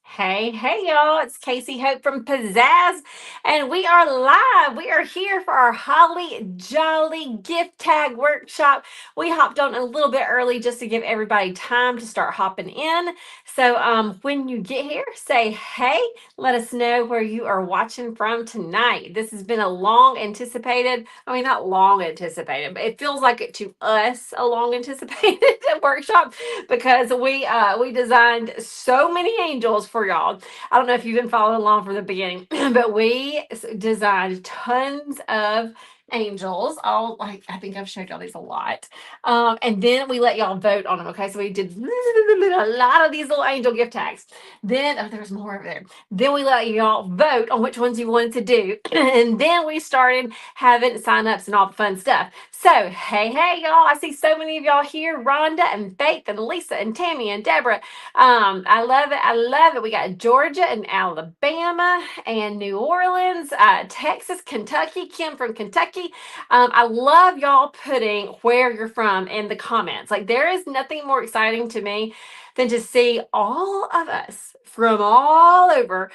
Hey, y'all. It's Casey Hope from Pizzazz, and we are live. We are here for our Holly Jolly gift tag workshop. We hopped on a little bit early just to give everybody time to start hopping in. So, when you get here, say hey. Let us know where you are watching from tonight. This has been a long anticipated, I mean, not long anticipated, but it feels like it to us a long anticipated workshop because we designed so many angels for y'all. I don't know if you've been following along from the beginning, but we designed tons of angels. All like I think I've showed y'all these a lot. And then we let y'all vote on them. Okay, so we did a lot of these little angel gift tags. Then there's more over there. Then we let y'all vote on which ones you wanted to do, and then we started having signups and all the fun stuff. So, hey, y'all. I see so many of y'all here. Rhonda and Faith and Lisa and Tammy and Deborah. I love it. I love it. We got Georgia and Alabama and New Orleans, Texas, Kentucky. Kim from Kentucky. I love y'all putting where you're from in the comments. Like, there is nothing more exciting to me than to see all of us from all over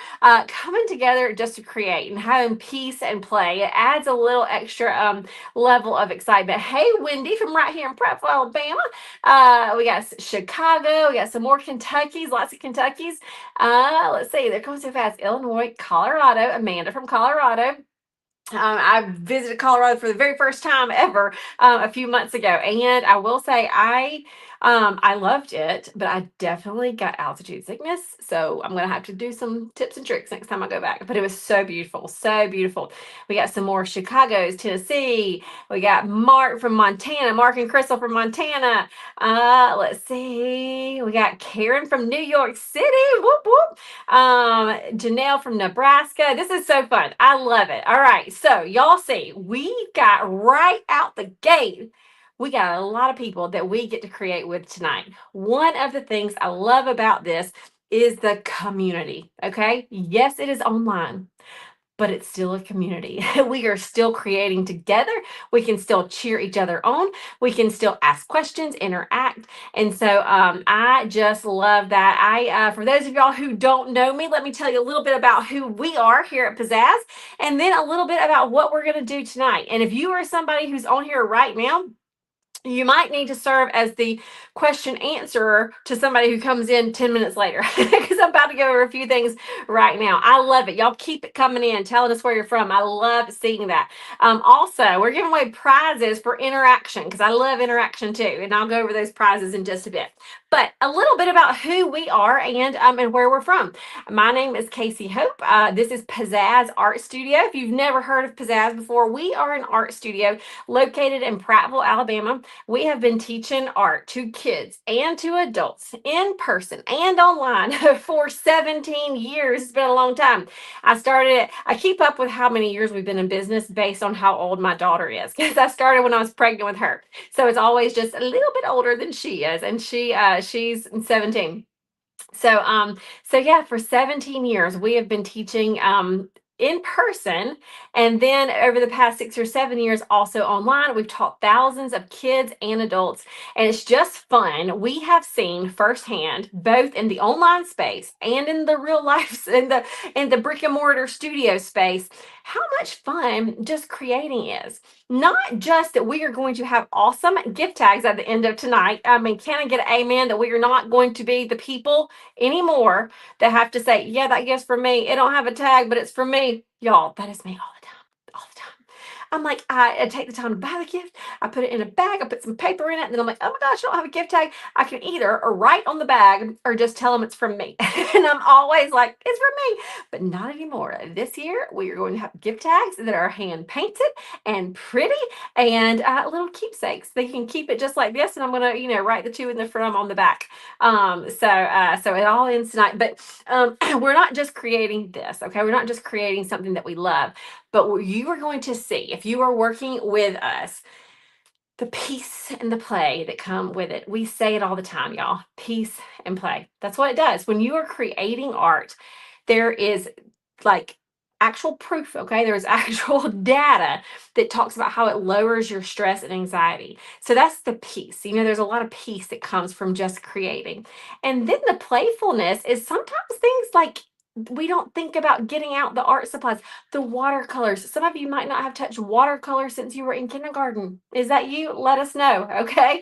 coming together just to create and having peace and play. It adds a little extra level of excitement. Hey, Wendy from right here in Prattville, Alabama. We got Chicago. We got some more Kentuckys, lots of Kentuckys. Let's see, they're going so fast. Illinois, Colorado. Amanda from Colorado. I visited Colorado for the very first time ever a few months ago, and I will say I loved it, but I definitely got altitude sickness. So I'm gonna have to do some tips and tricks next time I go back. But it was so beautiful, so beautiful. We got some more Chicago's, Tennessee. We got Mark from Montana, Mark and Crystal from Montana. Let's see, we got Karen from New York City. Whoop whoop. Janelle from Nebraska. This is so fun. I love it. All right, so y'all see, we got right out the gate. We got a lot of people that we get to create with tonight. One of the things I love about this is the community. Okay, yes, it is online, but it's still a community. We are still creating together. We can still cheer each other on. We can still ask questions, interact. And so I just love that. For those of y'all who don't know me, let me tell you a little bit about who we are here at Pizzazz, and then a little bit about what we're going to do tonight. And if you are somebody who's on here right now, you might need to serve as the question answerer to somebody who comes in 10 minutes later because I'm about to go over a few things right now. I love it. Y'all keep it coming in, telling us where you're from. I love seeing that. Also, we're giving away prizes for interaction because I love interaction too. And I'll go over those prizes in just a bit. But a little bit about who we are and where we're from. My name is Casey Hope. This is Pizzazz Art Studio. If you've never heard of Pizzazz before, we are an art studio located in Prattville, Alabama. We have been teaching art to kids and to adults in person and online for 17 years. It's been a long time. I keep up with how many years we've been in business based on how old my daughter is because I started when I was pregnant with her. So it's always just a little bit older than she is. And she's 17. So yeah, for 17 years we have been teaching in person, and then over the past 6 or 7 years also online. We've taught thousands of kids and adults, and it's just fun. We have seen firsthand, both in the online space and in the real life, in the brick and mortar studio space, how much fun just creating is. Not just that we are going to have awesome gift tags at the end of tonight. I mean, can I get an amen that we are not going to be the people anymore that have to say, yeah, that gift's for me. It don't have a tag, but it's for me. Y'all, that is me all the time. All the time. I'm like, I take the time to buy the gift. I put it in a bag. I put some paper in it. And then I'm like, oh my gosh, I don't have a gift tag. I can either write on the bag or just tell them it's from me. And I'm always like, it's from me. But not anymore. This year, we are going to have gift tags that are hand painted and pretty and little keepsakes. They can keep it just like this. And I'm going to, write the to and the from on the back. So it all ends tonight. But we're not just creating this, okay? We're not just creating something that we love, but what you are going to see if you are working with us, the peace and the play that come with it. We say it all the time, y'all. Peace and play. That's what it does. When you are creating art, there is like actual proof, okay? There's actual data that talks about how it lowers your stress and anxiety. So that's the peace. There's a lot of peace that comes from just creating. And then the playfulness is sometimes things like we don't think about getting out the art supplies, the watercolors. Some of you might not have touched watercolor since you were in kindergarten. Is that you? Let us know, okay?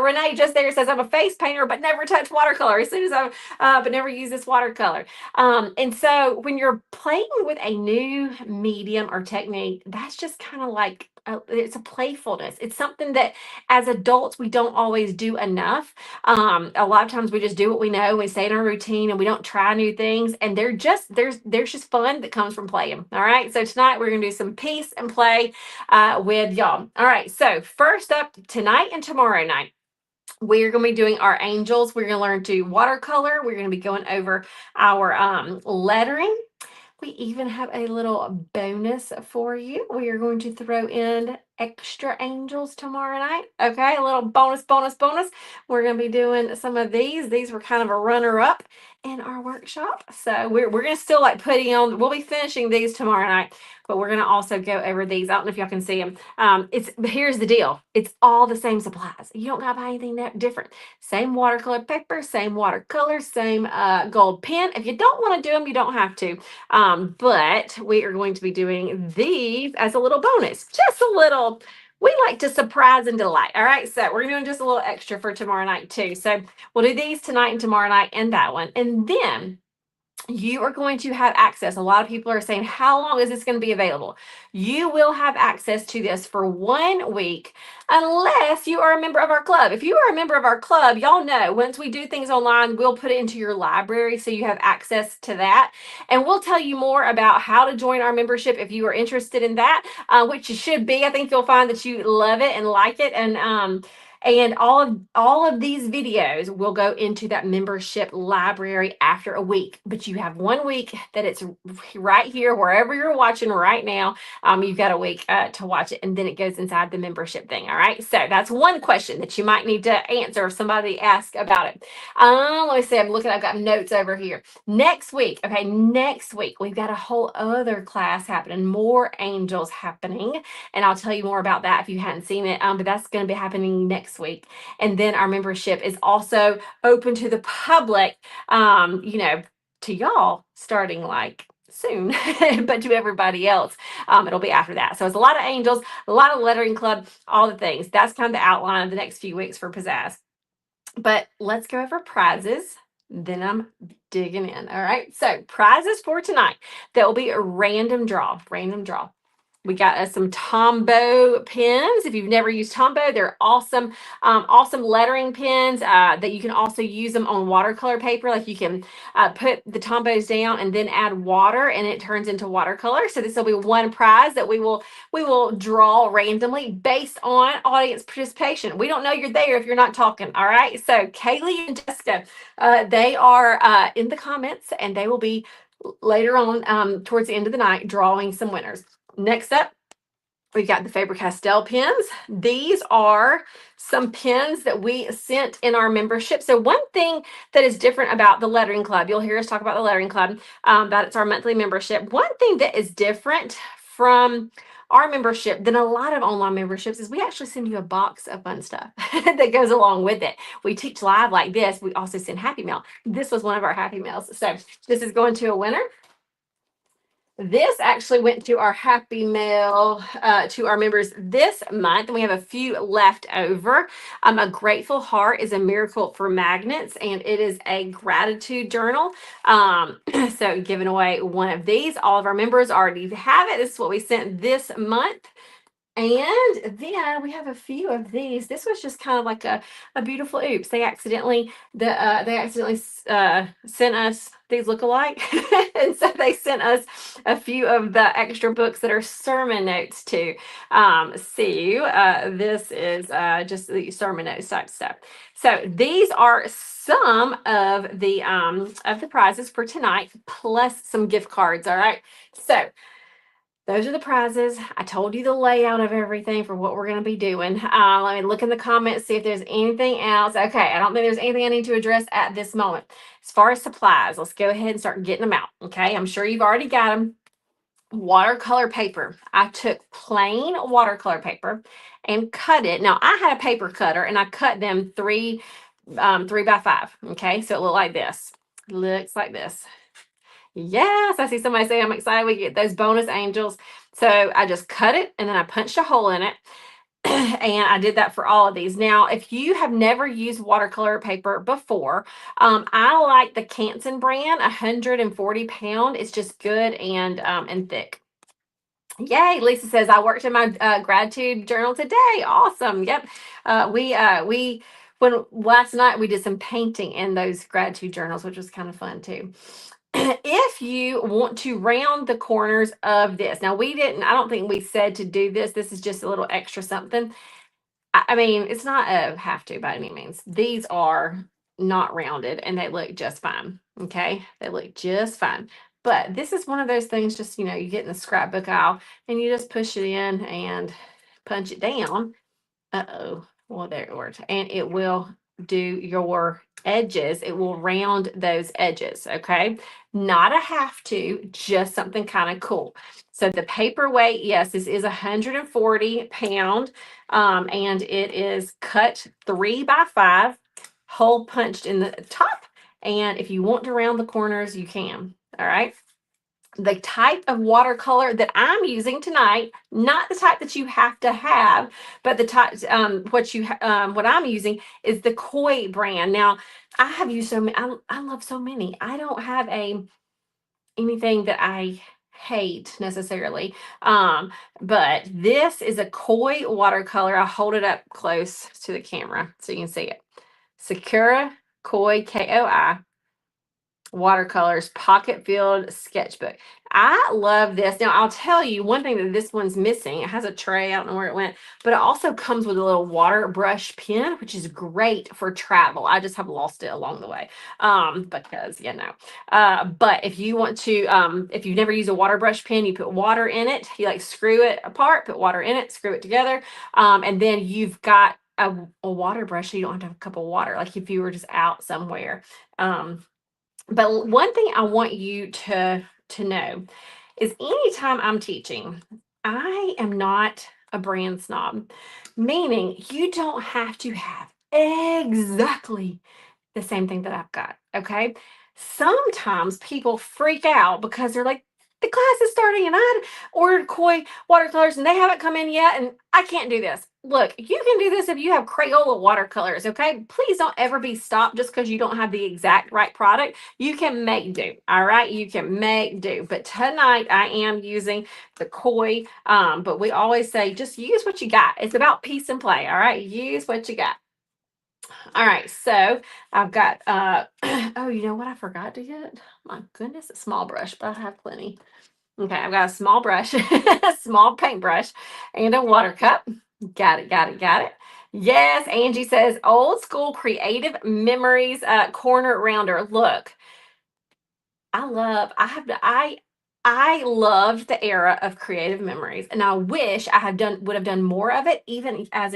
Renee just there says, I'm a face painter, but never touch watercolor. As soon as but never use this watercolor. And so when you're playing with a new medium or technique, that's just kind of like it's a playfulness. It's something that as adults we don't always do enough. A lot of times we just do what we know, we stay in our routine, and we don't try new things. And there's just fun that comes from playing. All right. So tonight we're gonna do some peace and play with y'all. All right. So first up, tonight and tomorrow night, we're going to be doing our angels. We're going to learn to watercolor. We're going to be going over our lettering. We even have a little bonus for you. We are going to throw in extra angels tomorrow night. Okay, a little bonus, bonus, bonus. We're going to be doing some of these. These were kind of a runner up in our workshop. So we're going to still like putting on, we'll be finishing these tomorrow night, but we're going to also go over these. I don't know if y'all can see them. Here's the deal. It's all the same supplies. You don't got to buy anything different. Same watercolor paper, same watercolor, same gold pen. If you don't want to do them, you don't have to. But we are going to be doing these as a little bonus, just a little. We like to surprise and delight. All right. So we're doing just a little extra for tomorrow night too. So we'll do these tonight and tomorrow night and that one. And then you are going to have access. A lot of people are saying, how long is this going to be available? You will have access to this for 1 week, unless you are a member of our club. If you are a member of our club, y'all know once we do things online, we'll put it into your library so you have access to that. And we'll tell you more about how to join our membership if you are interested in that, which you should be. I think you'll find that you love it and like it. And all of these videos will go into that membership library after a week. But you have 1 week that it's right here, wherever you're watching right now. You've got a week to watch it, and then it goes inside the membership thing. All right. So that's one question that you might need to answer if somebody asks about it. Let me see. I've got notes over here. Next week, we've got a whole other class happening, more angels happening. And I'll tell you more about that if you hadn't seen it. But that's going to be happening next week. And then our membership is also open to the public, to y'all starting like soon, but to everybody else, it'll be after that. So it's a lot of angels, a lot of lettering club, all the things. That's kind of the outline of the next few weeks for Pizzazz. But let's go over prizes. Then I'm digging in. All right. So prizes for tonight. That will be a random draw. Random draw. We got some Tombow pens. If you've never used Tombow, they're awesome, awesome lettering pens that you can also use them on watercolor paper. Like you can put the Tombows down and then add water, and it turns into watercolor. So this will be one prize that we will draw randomly based on audience participation. We don't know you're there if you're not talking. All right. So Kaylee and Jessica, they are in the comments, and they will be later on towards the end of the night drawing some winners. Next up, we've got the Faber-Castell pens. These are some pens that we sent in our membership. So one thing that is different about the lettering club, you'll hear us talk about the lettering club, that it's our monthly membership. One thing that is different from our membership than a lot of online memberships is we actually send you a box of fun stuff that goes along with it. We teach live like this. We also send Happy Mail. This was one of our Happy Mails. So this is going to a winner. This actually went to our Happy Mail to our members this month, and we have a few left over. A grateful heart is a miracle for magnets, and it is a gratitude journal. So giving away one of these. All of our members already have it. This is what we sent this month. And then we have a few of these. This was just kind of like a beautiful oops. They accidentally sent us these look alike. And so they sent us a few of the extra books that are sermon notes too. This is just the sermon notes type stuff. So these are some of the prizes for tonight, plus some gift cards. All right. So those are the prizes. I told you the layout of everything for what we're going to be doing. Let me look in the comments, see if there's anything else. Okay, I don't think there's anything I need to address at this moment. As far as supplies, let's go ahead and start getting them out. Okay, I'm sure you've already got them. watercolor paper. I took plain watercolor paper and cut it. Now I had a paper cutter and I cut them 3 by 5. Okay, so it looked like this. Looks like this. Yes, I see somebody say I'm excited we get those bonus angels. So I just cut it and then I punched a hole in it. And I did that for all of these. Now, if you have never used watercolor paper before, I like the Canson brand, 140 pound. It's just good and thick. Yay, Lisa says I worked in my gratitude journal today. Awesome. Yep. We when last night we did some painting in those gratitude journals, which was kind of fun too. If you want to round the corners of this, now I don't think we said to do this. This is just a little extra something. I mean, it's not a have to by any means. These are not rounded and they look just fine. Okay. They look just fine. But this is one of those things, just, you get in the scrapbook aisle and you just push it in and punch it down. Uh-oh. Well, there it worked. And it will do your edges. It will round those edges. Okay. Not a have to, just something kind of cool. So the paper weight, yes, this is 140 pound. And it is cut 3 by 5, hole punched in the top. And if you want to round the corners, you can. All right. The type of watercolor that I'm using tonight, not the type that you have to have, but the type, what I'm using is the Koi brand. Now, I have used so many, I love so many. I don't have anything that I hate necessarily. But this is a Koi watercolor. I'll hold it up close to the camera so you can see it. Sakura Koi, Koi watercolors pocket filled sketchbook. I love this. Now I'll tell you one thing that this one's missing. It has a tray, I don't know where it went, but it also comes with a little water brush pen, which is great for travel. I just have lost it along the way. Because but if you want to, if you've never used a water brush pen, you put water in it, you like screw it apart, put water in it, screw it together, and then you've got a water brush, so you don't have to have a cup of water, like if you were just out somewhere. But one thing I want you to know is anytime I'm teaching, I am not a brand snob, meaning you don't have to have exactly the same thing that I've got. Okay. Sometimes people freak out because they're like, the class is starting and I ordered Koi watercolors and they haven't come in yet and I can't do this. Look, you can do this if you have Crayola watercolors. Okay. Please don't ever be stopped just because you don't have the exact right product. You can make do. All right. You can make do. But tonight I am using the Koi. But we always say just use what you got. It's about peace and play. All right. Use what you got. All right, so I've got oh, you know what I forgot to get? My goodness, a small brush, but I have plenty. Okay, I've got a small brush, a small paintbrush, and a water cup. Got it, got it, got it. Yes, Angie says old school creative memories corner rounder. Look, I loved the era of creative memories, and I wish would have done more of it, even as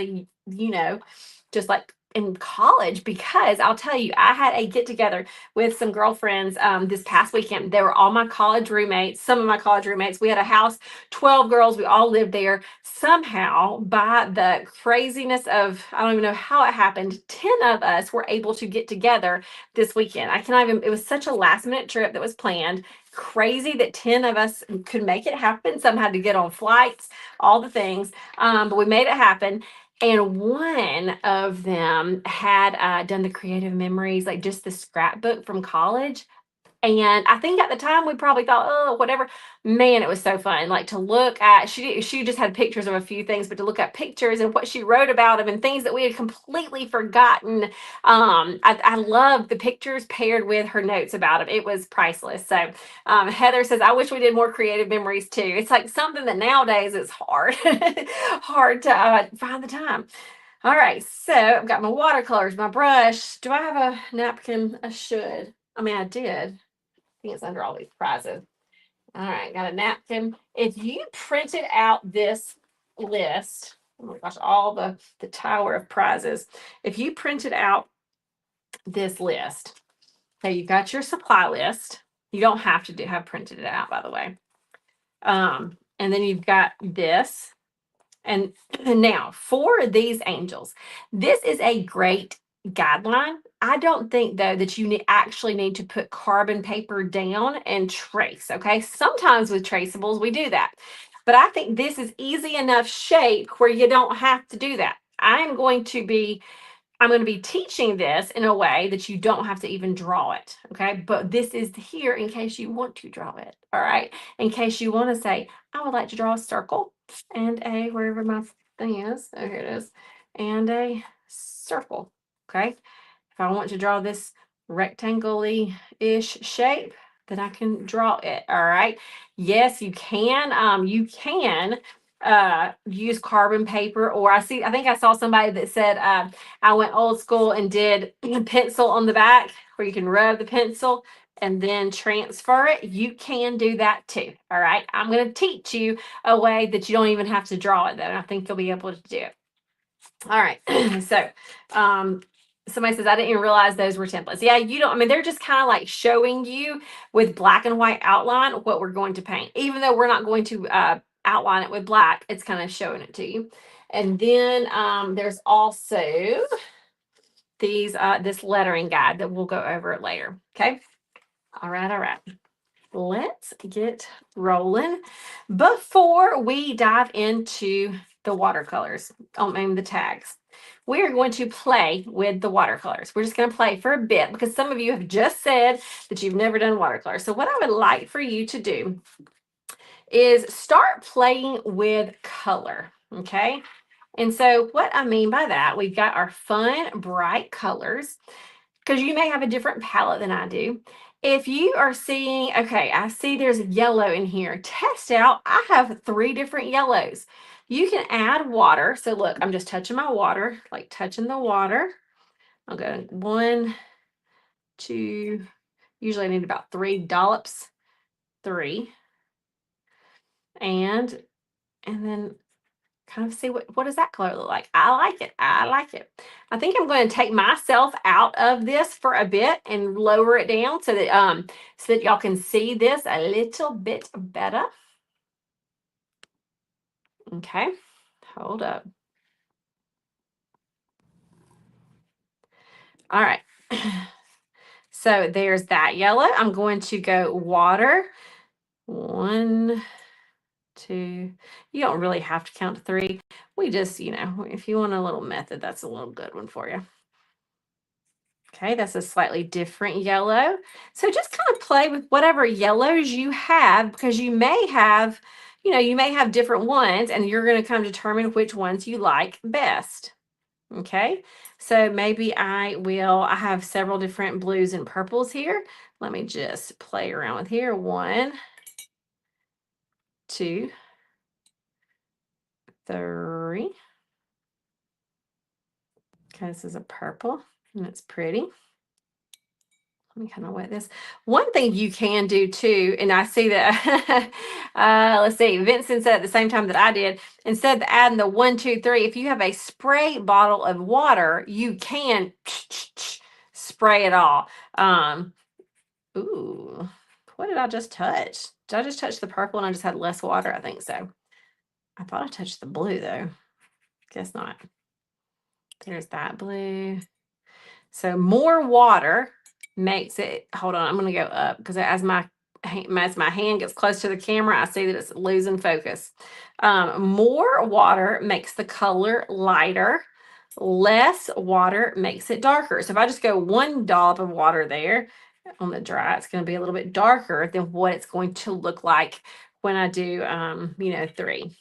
just like in college, because I'll tell you, I had a get together with some girlfriends this past weekend. They were all my college roommates, some of my college roommates. We had a house, 12 girls, we all lived there. Somehow, by the craziness of, I don't even know how it happened, 10 of us were able to get together this weekend. I cannot even, it was such a last minute trip that was planned. Crazy that 10 of us could make it happen. Some had to get on flights, all the things, but we made it happen. And one of them had done the creative memories, like just the scrapbook from college. And I think at the time we probably thought, oh, whatever. Man, it was so fun. Like to look at, she just had pictures of a few things, but to look at pictures and what she wrote about them and things that we had completely forgotten. I love the pictures paired with her notes about them. It was priceless. So Heather says, I wish we did more creative memories too. It's like something that nowadays is hard, hard to find the time. All right, so I've got my watercolors, my brush. Do I have a napkin? I should. I mean, I did. I think it's under all these prizes. All right, got a napkin. If you printed out this list, oh my gosh, all the tower of prizes. If you printed out this list, okay, you've got your supply list. You don't have to have printed it out, by the way. And then you've got this. And now for these angels, this is a great guideline. I don't think though that you actually need to put carbon paper down and trace. Okay. Sometimes with traceables, we do that. But I think this is easy enough shape where you don't have to do that. I'm going to be teaching this in a way that you don't have to even draw it. Okay. But this is here in case you want to draw it. All right. In case you want to say, I would like to draw a circle and a, wherever my thing is. Oh, here it is. And a circle. Okay. If I want to draw this rectangle-ish shape, then I can draw it. All right. Yes, you can. You can use carbon paper, or I think I saw somebody that said I went old school and did pencil on the back where you can rub the pencil and then transfer it. You can do that too. All right. I'm going to teach you a way that you don't even have to draw it, though. I think you'll be able to do it. All right. So, somebody says, I didn't even realize those were templates. Yeah, you don't, I mean, they're just kind of like showing you with black and white outline what we're going to paint. Even though we're not going to outline it with black, it's kind of showing it to you. And then there's also this lettering guide that we'll go over it later. Okay. All right. All right. Let's get rolling. Before we dive into the watercolors, I mean the tags, we are going to play with the watercolors. We're just going to play for a bit because some of you have just said that you've never done watercolors. So what I would like for you to do is start playing with color, okay? And so what I mean by that, we've got our fun, bright colors, because you may have a different palette than I do. If you are seeing, okay, I see there's yellow in here. Test out, I have 3 different yellows. You can add water. So look, I'm just touching my water, like touching the water. I'll go 1, 2, usually I need about 3 dollops, 3. And then kind of see what does that color look like. I like it. I like it. I think I'm going to take myself out of this for a bit and lower it down so that y'all can see this a little bit better. Okay, hold up. All right. So there's that yellow. I'm going to go water. 1, 2. You don't really have to count to 3. We just, if you want a little method, that's a little good one for you. Okay, that's a slightly different yellow. So just kind of play with whatever yellows you have, because you may have, different ones, and you're going to kind of determine which ones you like best. Okay, so maybe I have several different blues and purples here. Let me just play around with here. 1, 2, 3. Okay, this is a purple and it's pretty. Let me kind of wet this. One thing you can do too, and I see that, let's see, Vincent said at the same time that I did, instead of adding the 1, 2, 3, if you have a spray bottle of water, you can spray it all. Ooh, what did I just touch? Did I just touch the purple and I just had less water? I think so. I thought I touched the blue though. Guess not. There's that blue. So more water makes it, hold on, I'm going to go up because as my hand gets close to the camera, I see that it's losing focus. More water makes the color lighter. Less water makes it darker. So if I just go 1 dollop of water there on the dry, it's going to be a little bit darker than what it's going to look like when I do, 3.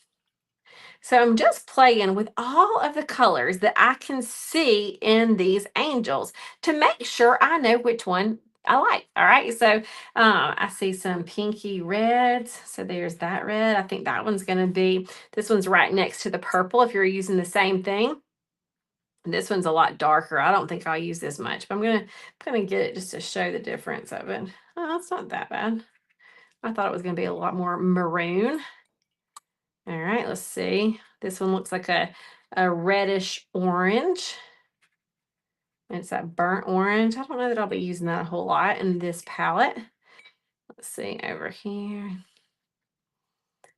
So I'm just playing with all of the colors that I can see in these angels to make sure I know which one I like. All right. So I see some pinky reds. So there's that red. I think that one's going to be, this one's right next to the purple if you're using the same thing. This one's a lot darker. I don't think I'll use this much, but I'm gonna get it just to show the difference of it. Oh, it's not that bad. I thought it was gonna be a lot more maroon. All right, let's see. This one looks like a reddish orange. It's that burnt orange. I don't know that I'll be using that a whole lot in this palette. Let's see over here.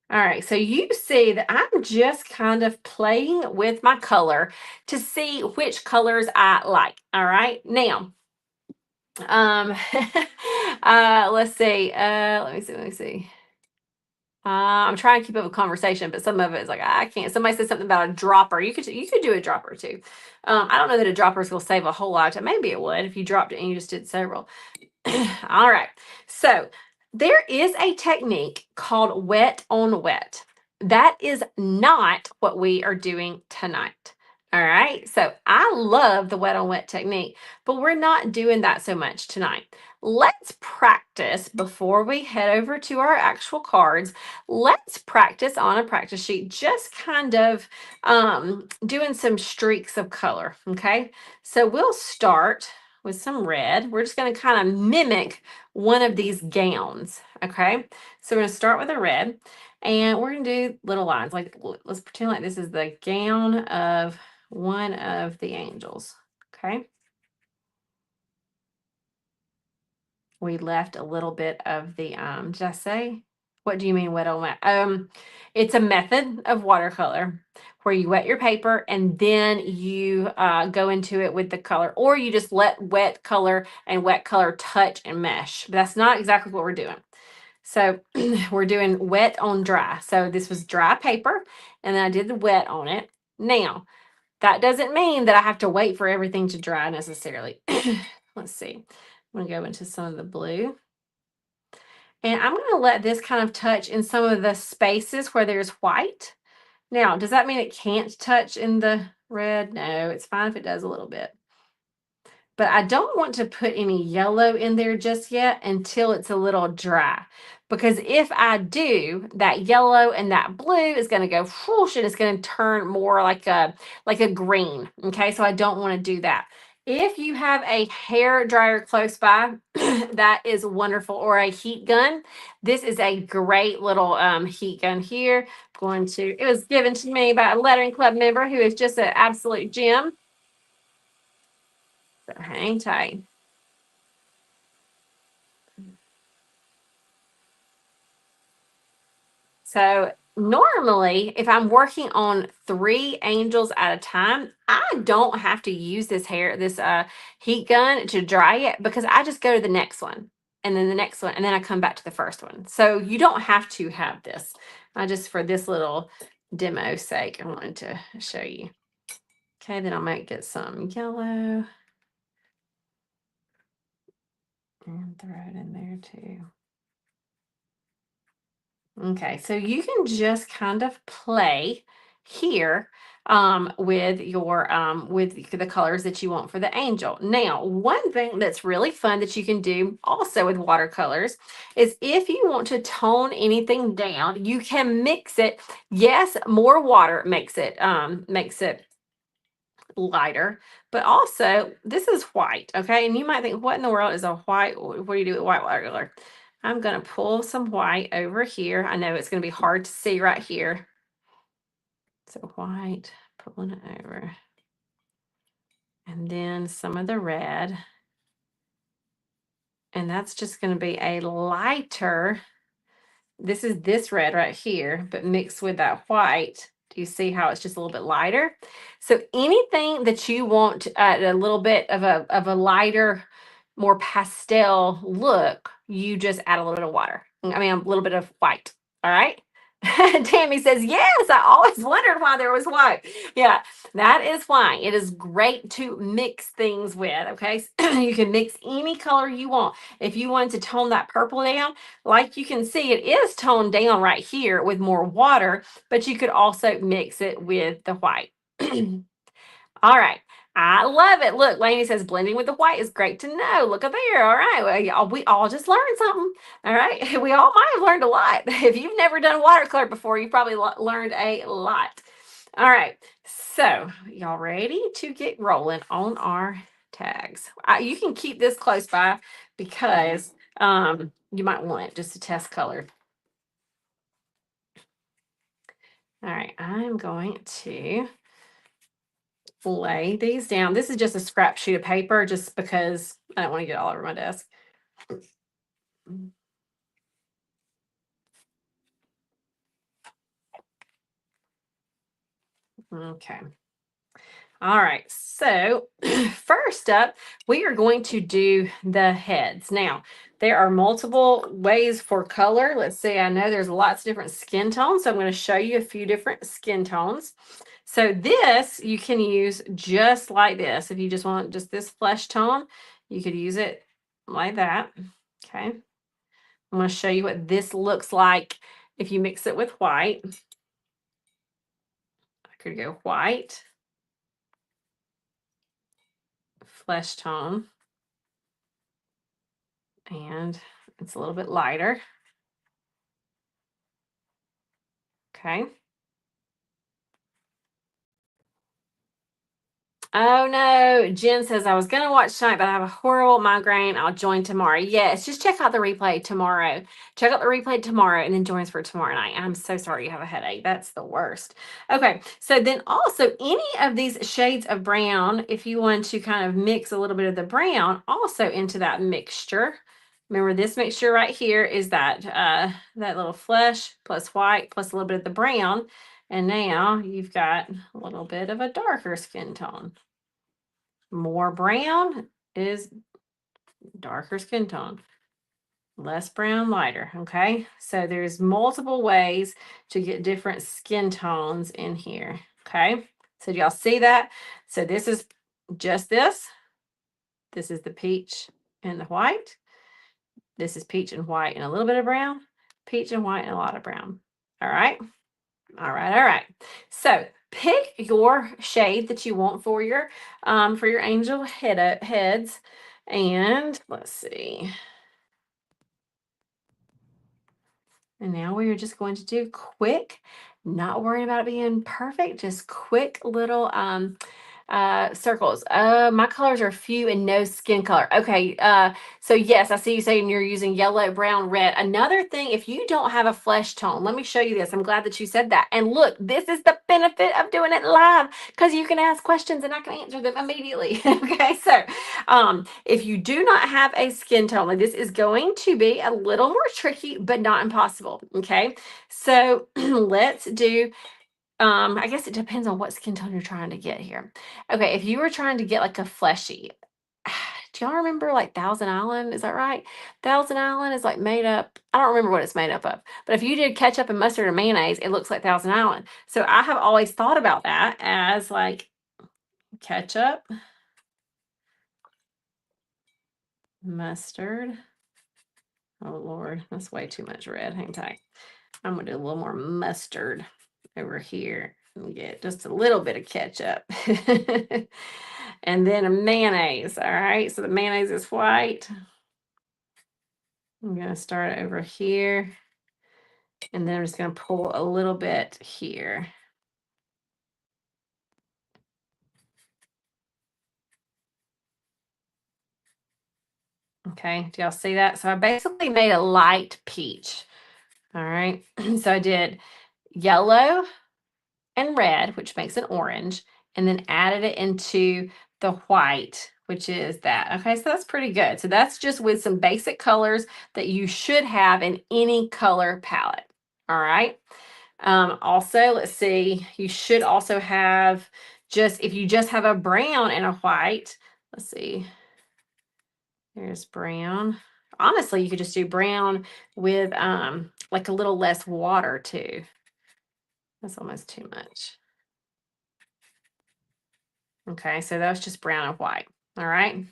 All right, so you see that I'm just kind of playing with my color to see which colors I like. All right, now, um, let's see. Let me see. I'm trying to keep up a conversation, but some of it is like I can't. Somebody said something about a dropper. You could do a dropper too. I don't know that a dropper is going to save a whole lot of time. Maybe it would if you dropped it and you just did several. All right. So there is a technique called wet on wet. That is not what we are doing tonight. All right. So I love the wet on wet technique, but we're not doing that so much tonight. Let's practice before we head over to our actual cards. Let's practice on a practice sheet, just kind of doing some streaks of color. Okay. So we'll start with some red. We're just going to kind of mimic one of these gowns. Okay. So we're going to start with a red and we're going to do little lines. Like, let's pretend like this is the gown of one of the angels. Okay. We left a little bit of the, did I say? What do you mean wet on wet? It's a method of watercolor where you wet your paper and then you go into it with the color, or you just let wet color and wet color touch and mesh. But that's not exactly what we're doing. So we're doing wet on dry. So this was dry paper and then I did the wet on it. Now, that doesn't mean that I have to wait for everything to dry necessarily. Let's see. I'm going to go into some of the blue. And I'm going to let this kind of touch in some of the spaces where there's white. Now, does that mean it can't touch in the red? No, it's fine if it does a little bit. But I don't want to put any yellow in there just yet until it's a little dry. Because if I do, that yellow and that blue is going to go whoosh and it's going to turn more like a green. Okay, so I don't want to do that. If you have a hair dryer close by, that is wonderful, or a heat gun. This is a great little heat gun here. It was given to me by a lettering club member who is just an absolute gem. So hang tight. So normally, if I'm working on 3 angels at a time, I don't have to use this heat gun to dry it because I just go to the next one and then the next one and then I come back to the first one. So you don't have to have this. I just for this little demo sake, I wanted to show you. Okay, then I might get some yellow and throw it in there too. Okay, so you can just kind of play here with your with the colors that you want for the angel. Now, one thing that's really fun that you can do also with watercolors is if you want to tone anything down, you can mix it. Yes, more water makes it lighter, but also this is white, okay? And you might think, what in the world is a white? What do you do with white watercolor? I'm going to pull some white over here. I know it's going to be hard to see right here. So white, pulling it over. And then some of the red. And that's just going to be a lighter. This is this red right here, but mixed with that white. Do you see how it's just a little bit lighter? So anything that you want a little bit of a lighter, more pastel look, you just add a little bit of water. I mean, a little bit of white. All right. Tammy says, yes, I always wondered why there was white. Yeah, that is why it is great to mix things with. Okay. You can mix any color you want. If you want to tone that purple down, like you can see, it is toned down right here with more water, but you could also mix it with the white. All right. I love it. Look, Lainey says blending with the white is great to know. Look up there. All right. Well, we all just learned something. All right. We all might have learned a lot. If you've never done watercolor before, you probably learned a lot. All right. So, y'all ready to get rolling on our tags? You can keep this close by because you might want it just to test color. All right. I'm going to lay these down. This is just a scrap sheet of paper just because I don't want to get all over my desk. Okay. All right, so first up, we are going to do the heads. Now, there are multiple ways for color. Let's see, I know there's lots of different skin tones, so I'm going to show you a few different skin tones. So this you can use just like this. If you just want just this flesh tone, you could use it like that. Okay, I'm going to show you what this looks like if you mix it with white. I could go white, flesh tone, and it's a little bit lighter. Okay. Oh no, Jen says I was gonna watch tonight, but I have a horrible migraine. I'll join tomorrow. Yes, just check out the replay tomorrow. Check out the replay tomorrow and then join us for tomorrow night. I'm so sorry you have a headache. That's the worst. Okay, so then also any of these shades of brown, if you want to kind of mix a little bit of the brown also into that mixture. Remember, this mixture right here is that that little flesh plus white plus a little bit of the brown. And now you've got a little bit of a darker skin tone. More brown is darker skin tone. Less brown, lighter. Okay. So there's multiple ways to get different skin tones in here. Okay. So do y'all see that? So this is just this. This is the peach and the white. This is peach and white and a little bit of brown. Peach and white and a lot of brown. All right. All right, all right. So pick your shade that you want for your angel heads. And let's see. And now we are just going to do quick, not worrying about it being perfect, just quick little circles. My colors are few and no skin color. Okay, so yes, I see you saying you're using yellow, brown, red. Another thing, if you don't have a flesh tone, let me show you this. I'm glad that you said that. And look, this is the benefit of doing it live because you can ask questions and I can answer them immediately. Okay, so if you do not have a skin tone, like this is going to be a little more tricky, but not impossible. Okay, so let's do I guess it depends on what skin tone you're trying to get here. Okay, if you were trying to get like a fleshy, do y'all remember like Thousand Island? Is that right? Thousand Island is like made up. I don't remember what it's made up of, but if you did ketchup and mustard and mayonnaise, it looks like Thousand Island. So I have always thought about that as like ketchup, mustard. Oh Lord, that's way too much red. Hang tight. I'm gonna do a little more mustard over here and get just a little bit of ketchup. And then a mayonnaise. All right, so the mayonnaise is white. I'm gonna start over here. And then I'm just gonna pull a little bit here. Okay, do y'all see that? So I basically made a light peach. All right, so I did yellow and red, which makes an orange, and then added it into the white, which is that. Okay, so that's pretty good. So that's just with some basic colors that you should have in any color palette. All right. Also, let's see, you should also have just, if you just have a brown and a white, let's see, there's brown. Honestly, you could just do brown with like a little less water too. That's almost too much. Okay, so that was just brown and white. All right.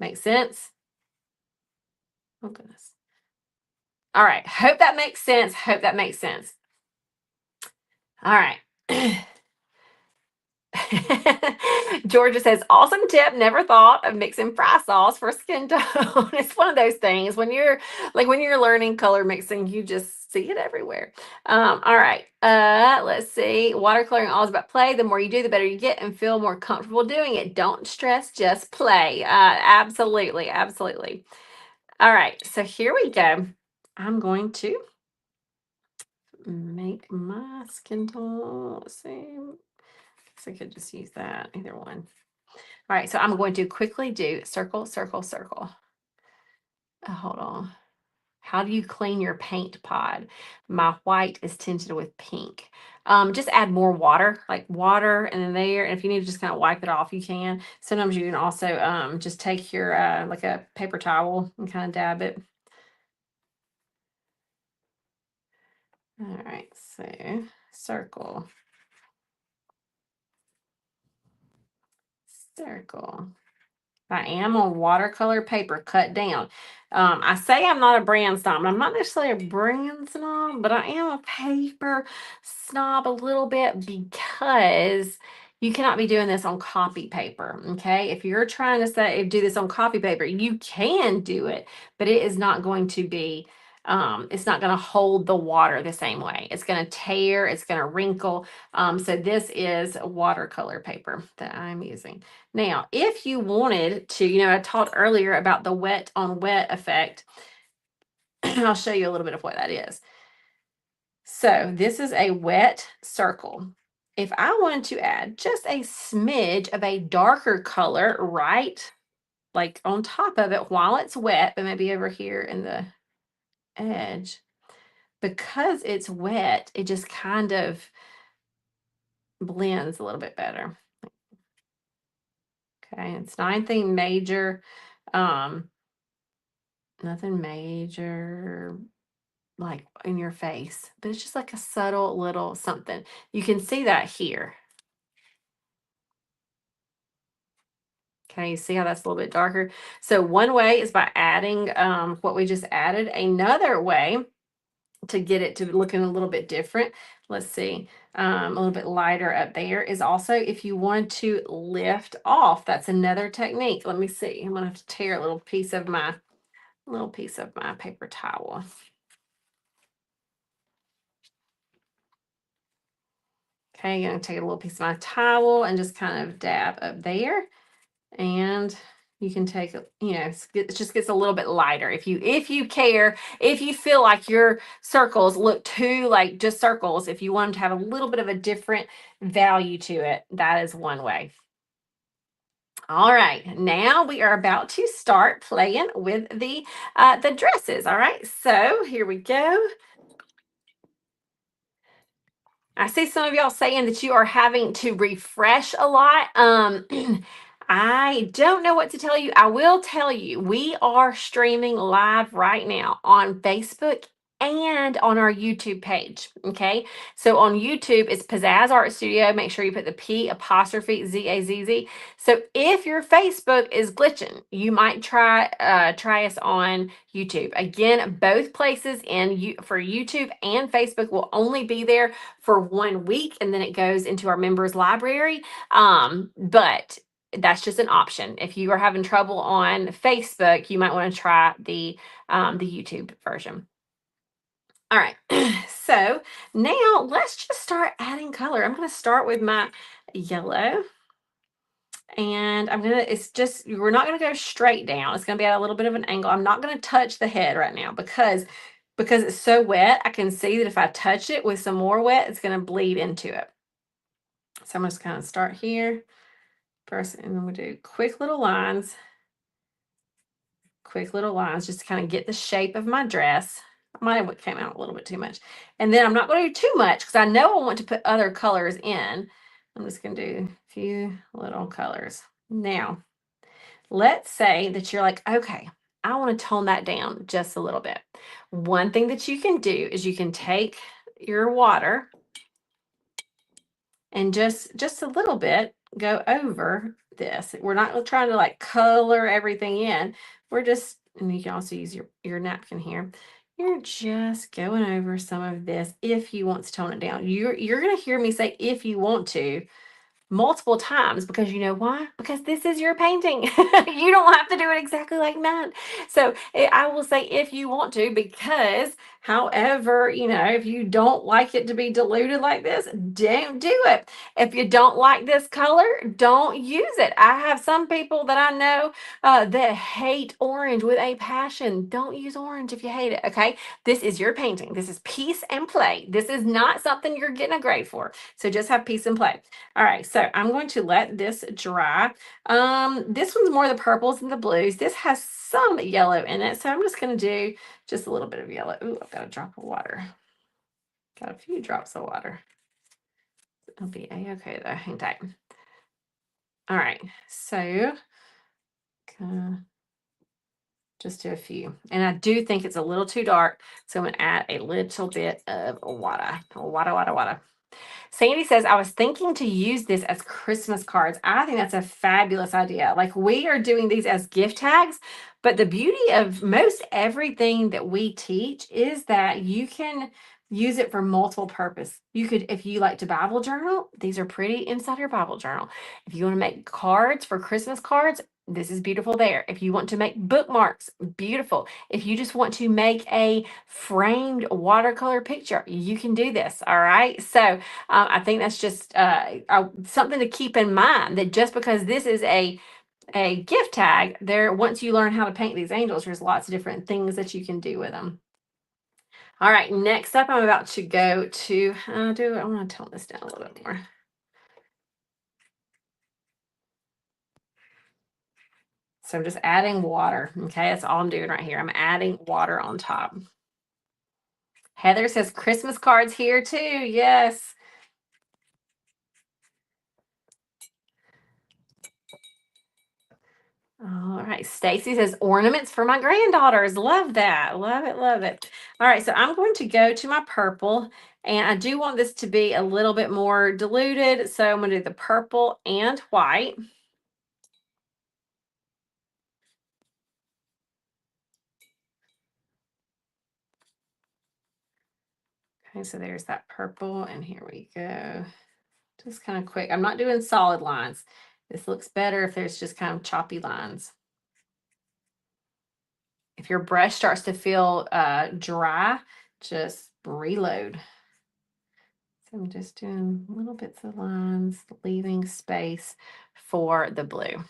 Makes sense? Oh, goodness. All right. Hope that makes sense. Hope that makes sense. All right. Georgia says, awesome tip. Never thought of mixing fry sauce for skin tone. It's one of those things when you're learning color mixing, you just see it everywhere. All right. Let's see. Watercoloring all is about play. The more you do, the better you get and feel more comfortable doing it. Don't stress, just play. Absolutely. Absolutely. All right. So here we go. I'm going to make my skin tone. Let's see. So I could just use that, either one. All right, so I'm going to quickly do circle, circle, circle. Hold on. How do you clean your paint pod? My white is tinted with pink. Just add more water, like water, and then there. And if you need to just kind of wipe it off, you can. Sometimes you can also just take your like a paper towel and kind of dab it. All right, so circle, circle. I am on watercolor paper cut down. I say I'm not a brand snob. I'm not necessarily a brand snob, but I am a paper snob a little bit because you cannot be doing this on copy paper. Okay. If you're trying to say do this on copy paper, you can do it, but it is not going to be. It's not going to hold the water the same way. It's going to tear. It's going to wrinkle. So this is watercolor paper that I'm using. Now, if you wanted to, I talked earlier about the wet on wet effect. I'll show you a little bit of what that is. So this is a wet circle. If I wanted to add just a smidge of a darker color, right, like on top of it while it's wet, but maybe over here in the edge, because it's wet, it just kind of blends a little bit better. Okay, it's not anything major. Nothing major like in your face, but it's just like a subtle little something. You can see that here. Okay, you see how that's a little bit darker? So one way is by adding what we just added. Another way to get it to looking a little bit different, let's see, a little bit lighter up there, is also if you want to lift off. That's another technique. Let me see. I'm gonna have to tear a little piece of my paper towel. Okay, I'm going to take a little piece of my towel and just kind of dab up there. And you can take, it just gets a little bit lighter. If you care, if you feel like your circles look too like just circles, if you want them to have a little bit of a different value to it, that is one way. All right, now we are about to start playing with the dresses. All right, so here we go. I see some of y'all saying that you are having to refresh a lot. I don't know what to tell you. I will tell you, we are streaming live right now on Facebook and on our YouTube page. Okay. So on YouTube, it's Pizzazz Art Studio. Make sure you put the P apostrophe ZAZZ. So if your Facebook is glitching, you might try us on YouTube. Again, both places for YouTube and Facebook will only be there for 1 week, and then it goes into our members library. But that's just an option. If you are having trouble on Facebook, you might want to try the YouTube version. All right, so now let's just start adding color. I'm going to start with my yellow. And we're not going to go straight down. It's going to be at a little bit of an angle. I'm not going to touch the head right now because it's so wet. I can see that if I touch it with some more wet, it's going to bleed into it. So I'm just kind of start here first, and then we'll do quick little lines just to kind of get the shape of my dress. I might have came out a little bit too much. And then I'm not going to do too much because I know I want to put other colors in. I'm just going to do a few little colors. Now, let's say that you're like, okay, I want to tone that down just a little bit. One thing that you can do is you can take your water and just a little bit go over this. We're not trying to like color everything in. We're just, and you can also use your napkin here. You're just going over some of this if you want to tone it down. You're going to hear me say if you want to multiple times, because you know why? Because this is your painting. You don't have to do it exactly like mine. So I will say if you want to, because however, if you don't like it to be diluted like this, don't do it. If you don't like this color, don't use it. I have some people that I know that hate orange with a passion. Don't use orange if you hate it, okay? This is your painting. This is peace and play. This is not something you're getting a grade for. So just have peace and play. All right, so So I'm going to let this dry. This one's more the purples and the blues. This has some yellow in it, so I'm just going to do just a little bit of yellow. Ooh, I've got a drop of water. Got a few drops of water. It'll be a-okay though. Hang tight. All right, so just do a few. And I do think it's a little too dark, so I'm going to add a little bit of water. Water. Sandy says, I was thinking to use this as Christmas cards. I think that's a fabulous idea. Like, we are doing these as gift tags, but the beauty of most everything that we teach is that you can use it for multiple purpose. You could, if you like to Bible journal, these are pretty inside your Bible journal. If you want to make cards for Christmas cards, this is beautiful there. If you want to make bookmarks, beautiful. If you just want to make a framed watercolor picture, you can do this. All right. So I think that's just something to keep in mind, that just because this is a gift tag, there, once you learn how to paint these angels, there's lots of different things that you can do with them. All right, next up, I'm about to go to I want to tone this down a little bit more. So I'm just adding water. Okay, that's all I'm doing right here. I'm adding water on top. Heather says Christmas cards here too. Yes. All right. Stacy says ornaments for my granddaughters. Love that. Love it. Love it. All right. So I'm going to go to my purple, and I do want this to be a little bit more diluted. So I'm going to do the purple and white. Okay. So there's that purple, and here we go. Just kind of quick. I'm not doing solid lines. This looks better if there's just kind of choppy lines. If your brush starts to feel dry, just reload. So I'm just doing little bits of lines, leaving space for the blue.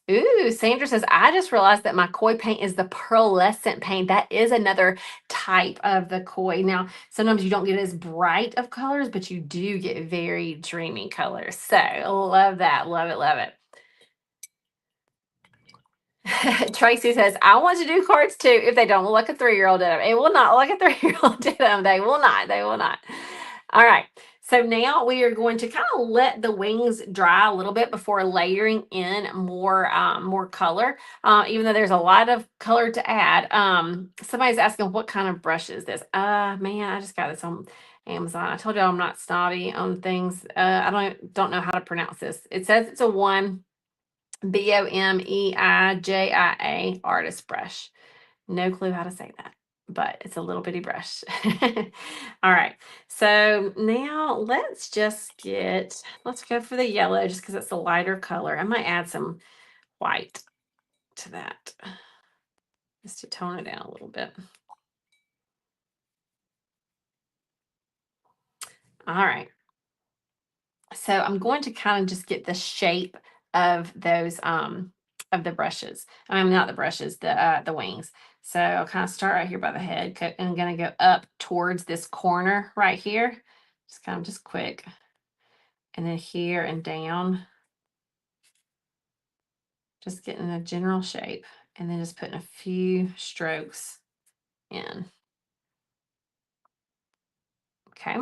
Ooh, Sandra says, I just realized that my koi paint is the pearlescent paint. That is another type of the koi. Now, sometimes you don't get as bright of colors, but you do get very dreamy colors. So love that. Love it. Love it. Tracy says, I want to do cards too if they don't look like a 3-year-old did them. It will not look like a 3-year-old did them. They will not. They will not. All right. So now we are going to kind of let the wings dry a little bit before layering in more color. Even though there's a lot of color to add. Somebody's asking what kind of brush is this? Man, I just got this on Amazon. I told you I'm not snobby on things. I don't know how to pronounce this. It says it's a Bomeijia artist brush. No clue how to say that, but it's a little bitty brush. All right. So now let's go for the yellow just because it's a lighter color. I might add some white to that just to tone it down a little bit. All right. So I'm going to kind of just get the shape of those of the brushes. I mean, not the brushes, the wings. So I'll kind of start right here by the head, and I'm going to go up towards this corner right here. Just kind of just quick. And then here and down. Just getting a general shape, and then just putting a few strokes in. Okay.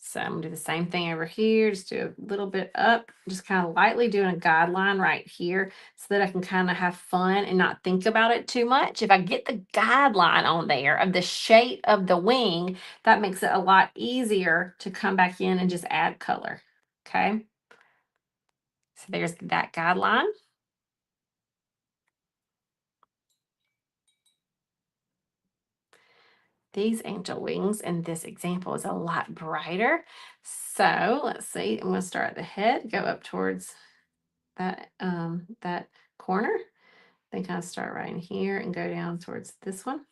So I'm gonna do the same thing over here, just do a little bit up, just kind of lightly doing a guideline right here so that I can kind of have fun and not think about it too much. If I get the guideline on there of the shape of the wing, that makes it a lot easier to come back in and just add color. Okay. So there's that guideline. These angel wings in this example is a lot brighter. So let's see, I'm going to start at the head, go up towards that corner, then kind of start right in here and go down towards this one.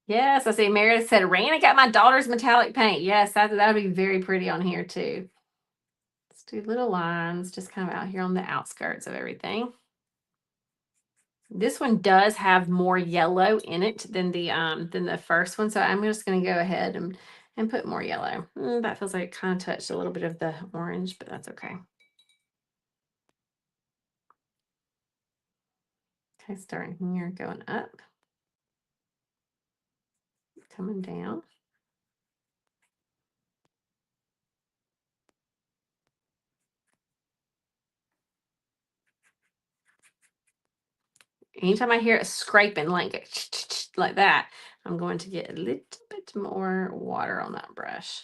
Yes, I see Meredith said, Rana got my daughter's metallic paint. Yes, that would be very pretty on here too. Let's do little lines just kind of out here on the outskirts of everything. This one does have more yellow in it than the first one, so I'm just going to go ahead and put more yellow. That feels like it kind of touched a little bit of the orange, but that's okay. Okay, starting here, going up, coming down. Anytime I hear it scraping like that, I'm going to get a little bit more water on that brush.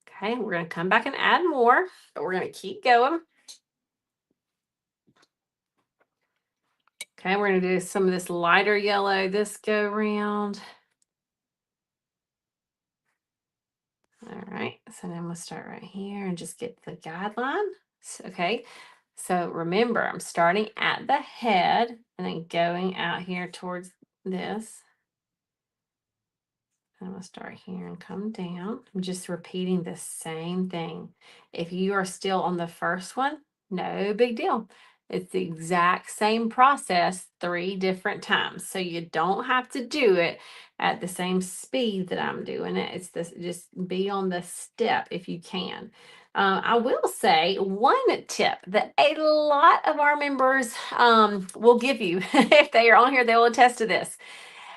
Okay, we're going to come back and add more, but we're going to keep going. Okay, we're going to do some of this lighter yellow this go round. All right, so then we'll start right here and just get the guideline. Okay, so remember, I'm starting at the head and then going out here towards this. I'm going to start here and come down. I'm just repeating the same thing. If you are still on the first one, no big deal. It's the exact same process 3 different times. So you don't have to do it at the same speed that I'm doing it. It's this, just be on the step if you can. I will say one tip that a lot of our members will give you if they are on here, they will attest to this.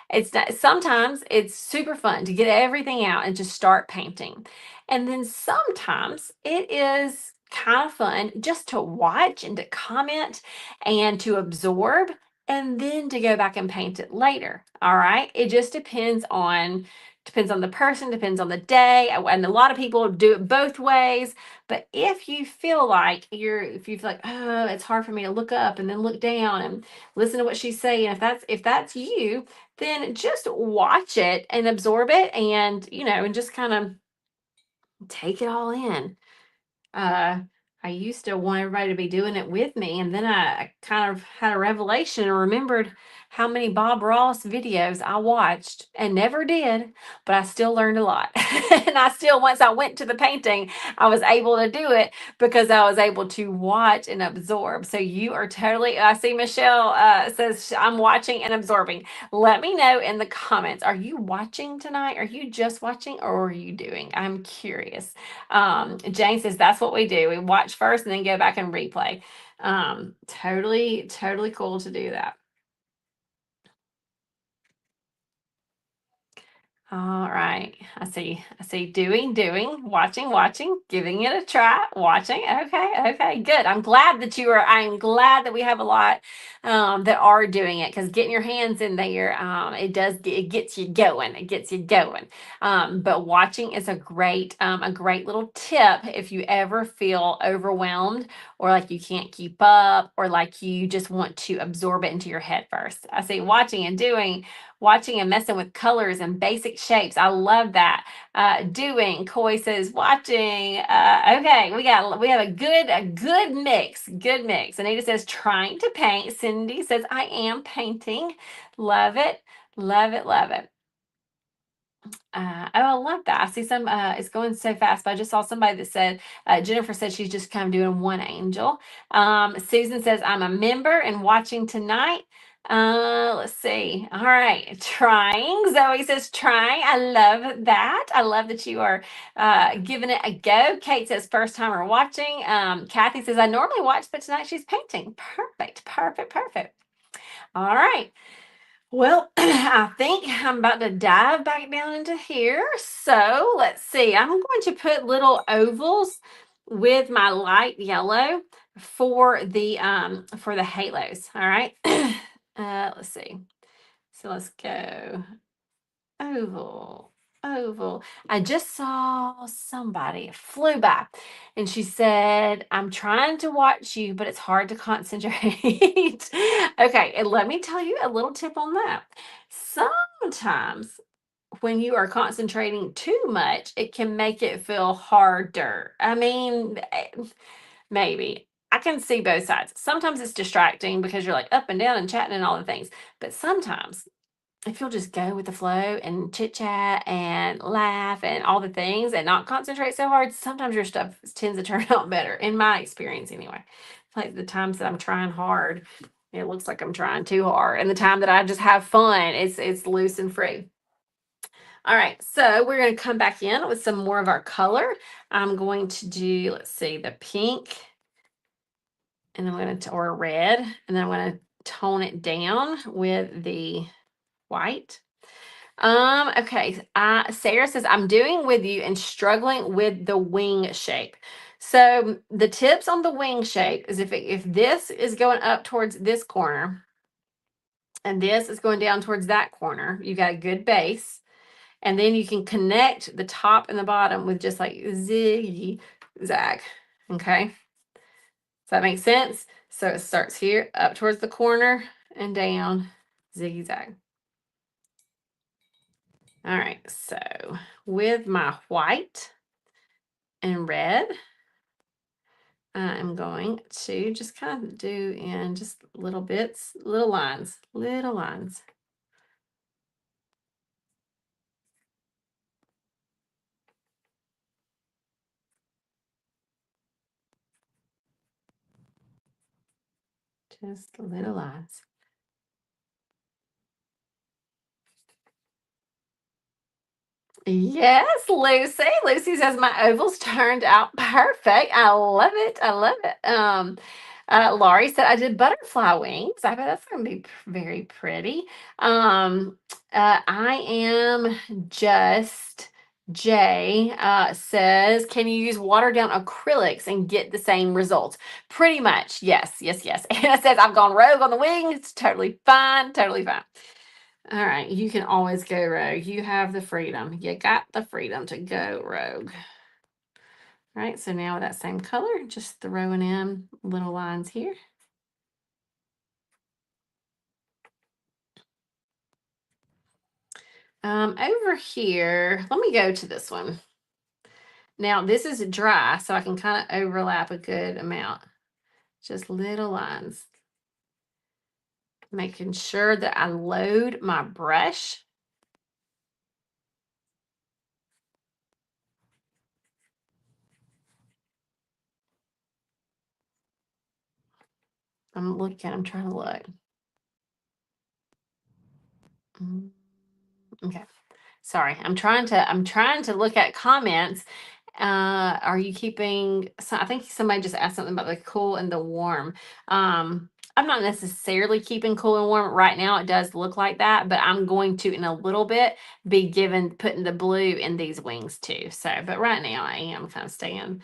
It's not, sometimes it's super fun to get everything out and just start painting. And then sometimes it is kind of fun just to watch and to comment and to absorb and then to go back and paint it later. All right. It just depends on the person, depends on the day. And a lot of people do it both ways. But if you feel like if you feel like, oh, it's hard for me to look up and then look down and listen to what she's saying, if that's you, then just watch it and absorb it and, and just kind of take it all in. uh, I used to want everybody to be doing it with me, and then I kind of had a revelation and remembered how many Bob Ross videos I watched and never did, but I still learned a lot. And once I went to the painting, I was able to do it because I was able to watch and absorb. So you are totally, I see Michelle says, I'm watching and absorbing. Let me know in the comments, are you watching tonight? Are you just watching, or are you doing? I'm curious. Jane says that's what we do. We watch first and then go back and replay. Totally cool to do that. All right. I see doing, watching, giving it a try, watching. Okay, good. I'm glad that we have a lot that are doing it, because getting your hands in there, it gets you going. It gets you going. But watching is a great little tip if you ever feel overwhelmed or like you can't keep up or like you just want to absorb it into your head first. I say watching and messing with colors and basic shapes. I love that. Doing, Coy says, watching. Okay, we have a good mix. Good mix. Anita says, trying to paint. Cindy says, I am painting. Love it. Love it. Love it. I love that. I see it's going so fast, but I just saw somebody that said, Jennifer said she's just kind of doing one angel. Susan says, I'm a member and watching tonight. Let's see. All right. Trying. Zoe says, trying. I love that. I love that you are giving it a go. Kate says, first timer watching. Kathy says, I normally watch, but tonight she's painting. Perfect. All right. Well, I think I'm about to dive back down into here. So let's see. I'm going to put little ovals with my light yellow for the halos. All right. Let's see. So let's go oval, oval. I just saw somebody flew by and she said, I'm trying to watch you, but it's hard to concentrate. Okay, and let me tell you a little tip on that. Sometimes when you are concentrating too much, it can make it feel harder. I mean, maybe. I can see both sides. Sometimes it's distracting because you're like up and down and chatting and all the things. But sometimes if you'll just go with the flow and chit chat and laugh and all the things and not concentrate so hard, sometimes your stuff tends to turn out better, in my experience anyway. Like the times that I'm trying hard, it looks like I'm trying too hard. And the time that I just have fun, it's loose and free. All right, so we're going to come back in with some more of our color. I'm going to do, let's see, the pink, and I'm going to, or red, and then I'm going to tone it down with the white. Okay. Sarah says, I'm doing with you and struggling with the wing shape. So the tips on the wing shape is if this is going up towards this corner and this is going down towards that corner, you got a good base. And then you can connect the top and the bottom with just like ziggy zag. Okay. Does that make sense? So it starts here up towards the corner and down, ziggy zag. All right, so with my white and red, I'm going to just kind of do in just little bits, little lines, little lines. Just little lines. Yes, Lucy. Lucy says my ovals turned out perfect. I love it. I love it. Laurie said I did butterfly wings. I bet that's going to be very pretty. I am just Jay says, can you use watered down acrylics and get the same results? Pretty much. Yes, yes, yes. Anna says I've gone rogue on the wings. Totally fine. Totally fine. All right, you can always go rogue. You have the freedom. You got the freedom to go rogue. All right, so now with that same color, just throwing in little lines here. Over here, let me go to this one. Now, this is dry, so I can kind of overlap a good amount. Just little lines. Making sure that I load my brush. I'm trying to look. Okay. Sorry, I'm trying to look at comments. Are you keeping, so I think somebody just asked something about the cool and the warm. I'm not necessarily keeping cool and warm right now. It does look like that, but I'm going to in a little bit be putting the blue in these wings too. So, but right now I am kind of staying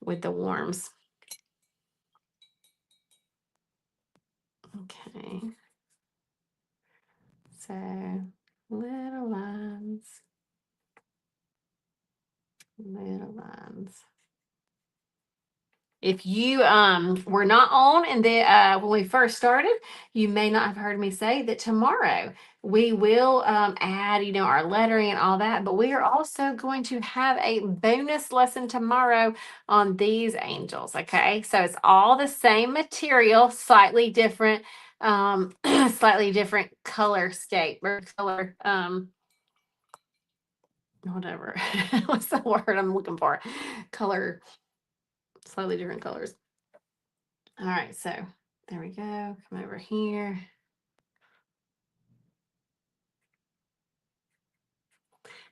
with the warms. Okay. So little lines, little lines. If you were not on and when we first started, you may not have heard me say that tomorrow we will add, our lettering and all that, but we are also going to have a bonus lesson tomorrow on these angels. Okay, so it's all the same material, slightly different, slightly different color scape or color, whatever. What's the word I'm looking for? Color, slightly different colors. All right, so there we go. Come over here.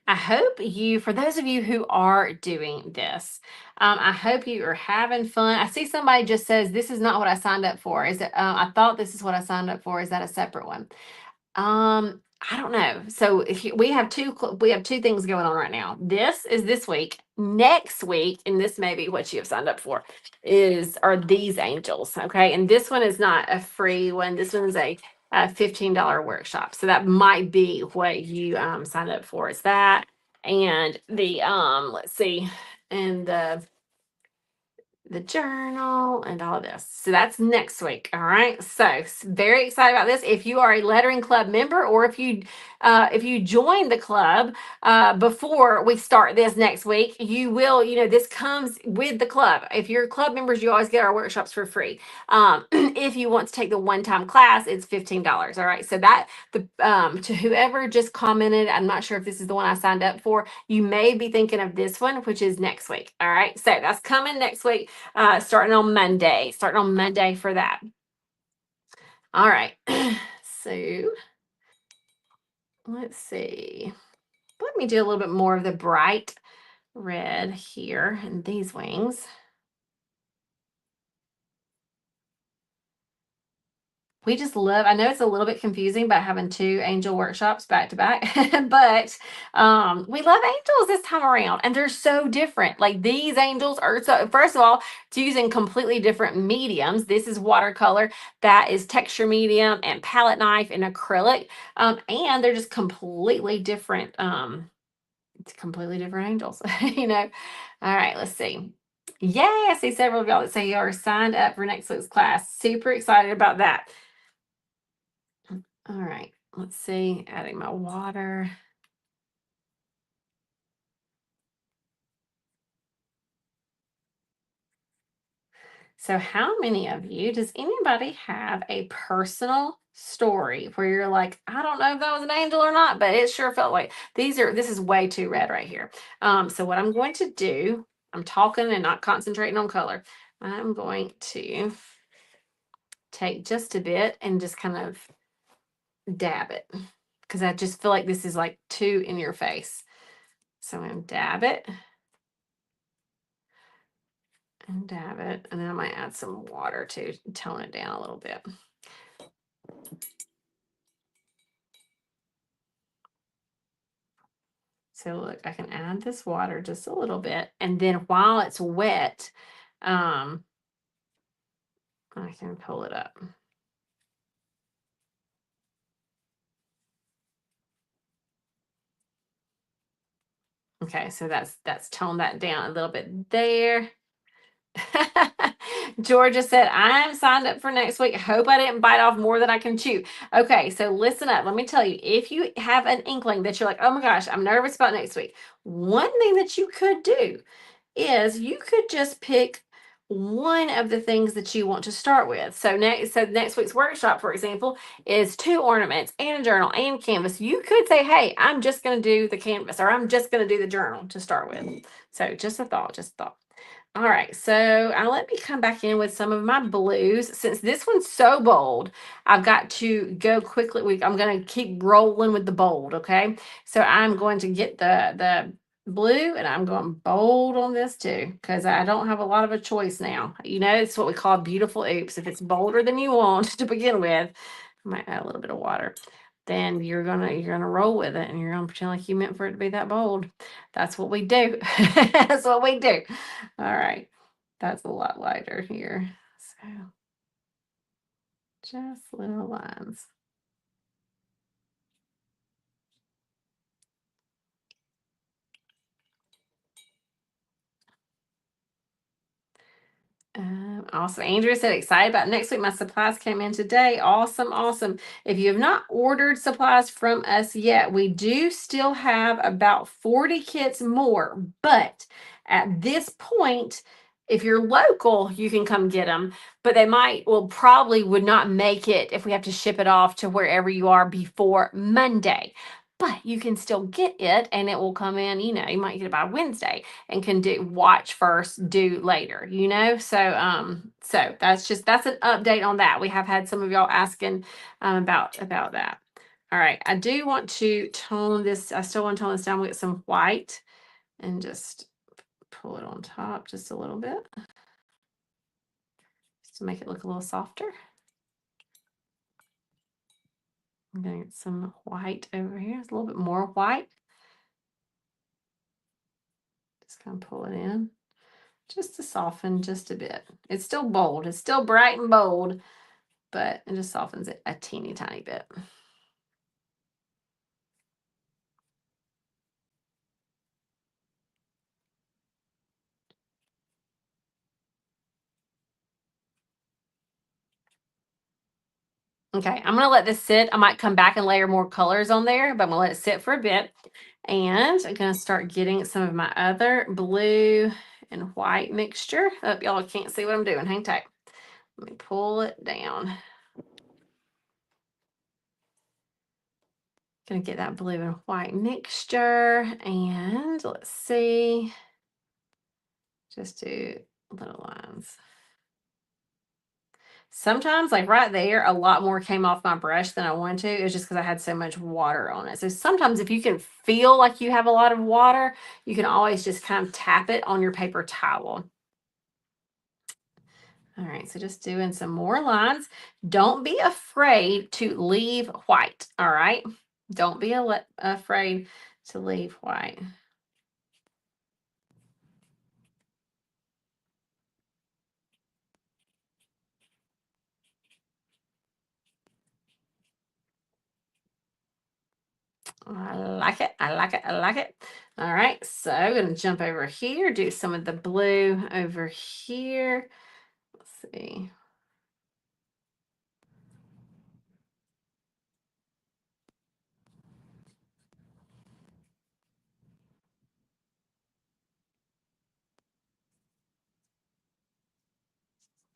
I hope you, for those of you who are doing this, I hope you are having fun. I see somebody just says, this is not what I signed up for. Is it, I thought this is what I signed up for. Is that a separate one? I don't know. So we have two things going on right now. This is this week. Next week, and this may be what you have signed up for, are these angels. Okay. And this one is not a free one. This one is a $15 workshop. So that might be what you signed up for. Is that and the let's see, and the journal and all of this. So that's next week. All right. So very excited about this. If you are a lettering club member, or if you if you join the club before we start this next week, you will, this comes with the club. If you're club members, you always get our workshops for free. If you want to take the one-time class, it's $15. All right. So that to whoever just commented, I'm not sure if this is the one I signed up for. You may be thinking of this one, which is next week. All right. So that's coming next week, starting on Monday. Starting on Monday for that. All right. So let's see. Let me do a little bit more of the bright red here in these wings. We just love, I know it's a little bit confusing by having two angel workshops back to back, but we love angels this time around, and they're so different. Like these angels are so, first of all, it's using completely different mediums. This is watercolor, that is texture medium and palette knife and acrylic. And they're just completely different. It's completely different angels, All right, let's see. Yay, I see several of y'all that say you are signed up for next week's class. Super excited about that. All right, let's see, adding my water. So how many of you, does anybody have a personal story where you're like, I don't know if that was an angel or not, but it sure felt like this is way too red right here. So what I'm going to do, I'm talking and not concentrating on color. I'm going to take just a bit and just kind of dab it because I just feel like this is like too in your face. So I'm going to dab it and dab it, and then I might add some water to tone it down a little bit. So look, I can add this water just a little bit, and then while it's wet, I can pull it up. Okay, so that's toned that down a little bit there. Georgia said, I'm signed up for next week. Hope I didn't bite off more than I can chew. Okay, so listen up. Let me tell you, if you have an inkling that you're like, oh my gosh, I'm nervous about next week, one thing that you could do is you could just pick one of the things that you want to start with. So next week's workshop, for example, is 2 ornaments and a journal and canvas. You could say, hey, I'm just going to do the canvas, or I'm just going to do the journal to start with. So just a thought, just a thought. All right, so let me come back in with some of my blues. Since this one's so bold, I've got to go quickly. I'm going to keep rolling with the bold, okay? So I'm going to get the blue, and I'm going bold on this too, because I don't have a lot of a choice now. It's what we call a beautiful oops. If it's bolder than you want to begin with, I might add a little bit of water. Then you're gonna roll with it, and you're gonna pretend like you meant for it to be that bold. That's what we do. That's what we do. All right, that's a lot lighter here. So just little lines. Awesome. Andrea said, excited about next week. My supplies came in today. Awesome. Awesome. If you have not ordered supplies from us yet, we do still have about 40 kits more. But at this point, if you're local, you can come get them. But probably would not make it if we have to ship it off to wherever you are before Monday. But you can still get it, and it will come in, you might get it by Wednesday and can watch first, do later, so that's an update on that. We have had some of y'all asking about that. All right, I do want to tone this. I still want to tone this down with some white and just pull it on top just a little bit just to make it look a little softer. I'm gonna get some white over here. It's a little bit more white. Just kind of pull it in just to soften just a bit. It's still bold. It's still bright and bold, but it just softens it a teeny tiny bit. Okay, I'm gonna let this sit. I might come back and layer more colors on there, but I'm gonna let it sit for a bit. And I'm gonna start getting some of my other blue and white mixture. Oh, y'all can't see what I'm doing. Hang tight. Let me pull it down. Gonna get that blue and white mixture, and let's see. Just do little lines. Sometimes, like right there, a lot more came off my brush than I wanted to. It was just because I had so much water on it. So sometimes if you can feel like you have a lot of water, you can always just kind of tap it on your paper towel. All right, so just doing some more lines. Don't be afraid to leave white, all right? Don't be afraid to leave white. I like it. I like it. I like it. All right. So I'm going to jump over here, do some of the blue over here. Let's see.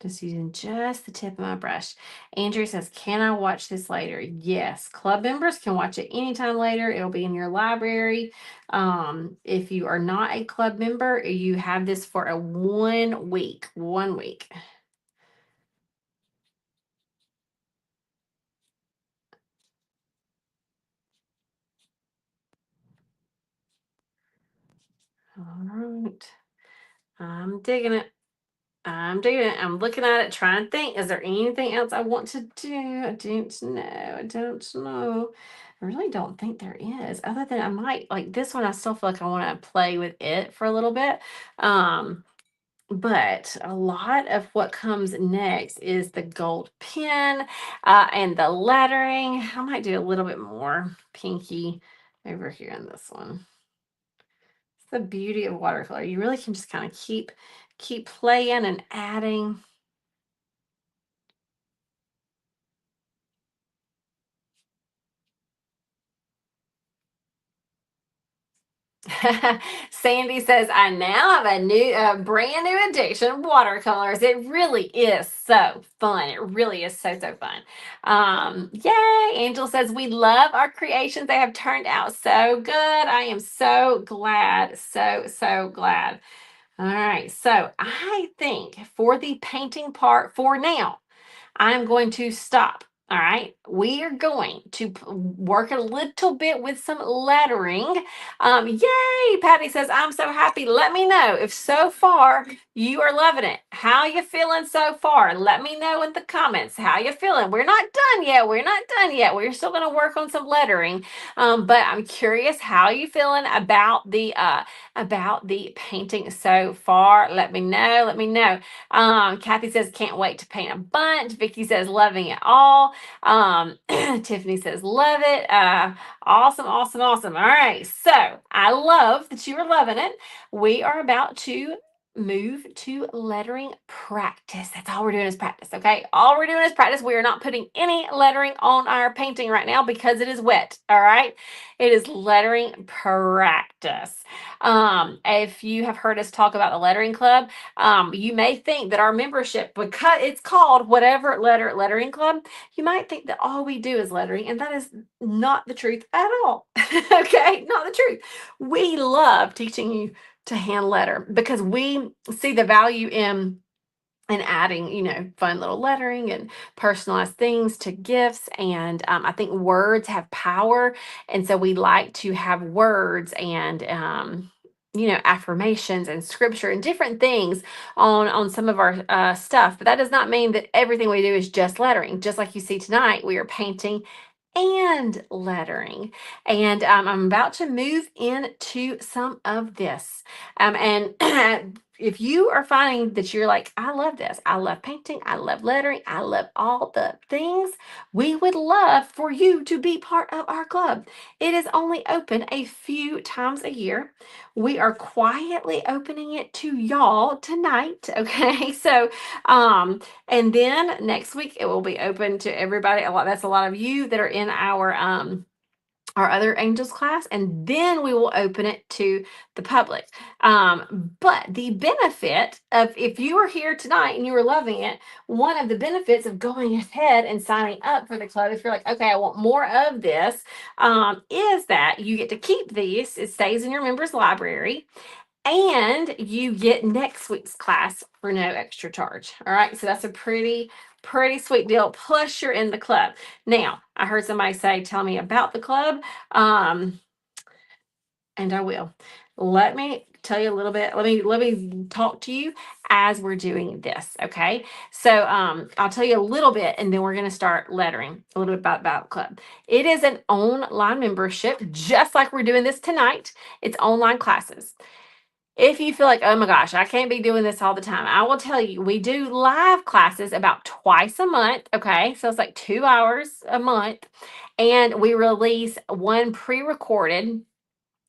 Just using just the tip of my brush. Andrew says, can I watch this later? Yes. Club members can watch it anytime later. It'll be in your library. If you are not a club member, you have this for a 1 week. 1 week. All right. I'm digging it. I'm doing it. I'm looking at it, trying to think. Is there anything else I want to do? I don't know. I don't know. I really don't think there is. Other than I might like this one. I still feel like I want to play with it for a little bit. But a lot of what comes next is the gold pen and the lettering. I might do a little bit more pinky over here in this one. It's the beauty of watercolor. You really can just kind of keep playing and adding. Sandy says, I now have a brand new addiction of watercolors. It really is so fun. It really is so fun. Yay. Angel says, we love our creations. They have turned out so good. I am so glad. So glad. All right. So I think for the painting part for now, I'm going to stop. All right, we are going to work a little bit with some lettering. Yay! Patty says, I'm so happy. Let me know if so far you are loving it. How you feeling so far? Let me know in the comments how you feeling. We're not done yet. We're not done yet. We're still going to work on some lettering. But I'm curious how you feeling about the painting so far. Let me know. Let me know. Kathy says, can't wait to paint a bunch. Vicky says, loving it all. Tiffany says, love it. Awesome. All right. So I love that you are loving it. We are about to move to lettering practice. That's all we're doing is practice. Okay. All we're doing is practice. We are not putting any lettering on our painting right now because it is wet. All right. It is lettering practice. If you have heard us talk about the lettering club, you may think that our membership, because it's called whatever lettering club, you might think that all we do is lettering, and that is not the truth at all. Okay, not the truth. We love teaching you to hand letter because we see the value in and adding, fun little lettering and personalized things to gifts. And I think words have power. And so we like to have words and, affirmations and scripture and different things on some of our stuff. But that does not mean that everything we do is just lettering. Just like you see tonight, we are painting and lettering. And I'm about to move into some of this. And if you are finding that you're like, I love this, I love painting, I love lettering, I love all the things, we would love for you to be part of our club. It is only open a few times a year. We are quietly opening it to y'all tonight. Okay. So, and then next week it will be open to everybody. That's a lot of you that are in our other angels class, and then we will open it to the public. But the benefit of, if you are here tonight and you are loving it, one of the benefits of going ahead and signing up for the club, if you're like, okay, I want more of this, is that you get to keep these. It stays in your members library, and you get next week's class for no extra charge. All right, so that's a pretty sweet deal. Plus, you're in the club. Now, I heard somebody say, tell me about the club. And I will. Let me tell you a little bit. Let me talk to you as we're doing this. Okay. So I'll tell you a little bit, and then we're gonna start lettering a little bit about the club. It is an online membership, just like we're doing this tonight. It's online classes. If you feel like, oh my gosh, I can't be doing this all the time, I will tell you, we do live classes about twice a month. Okay. So it's like 2 hours a month. And we release one pre recorded,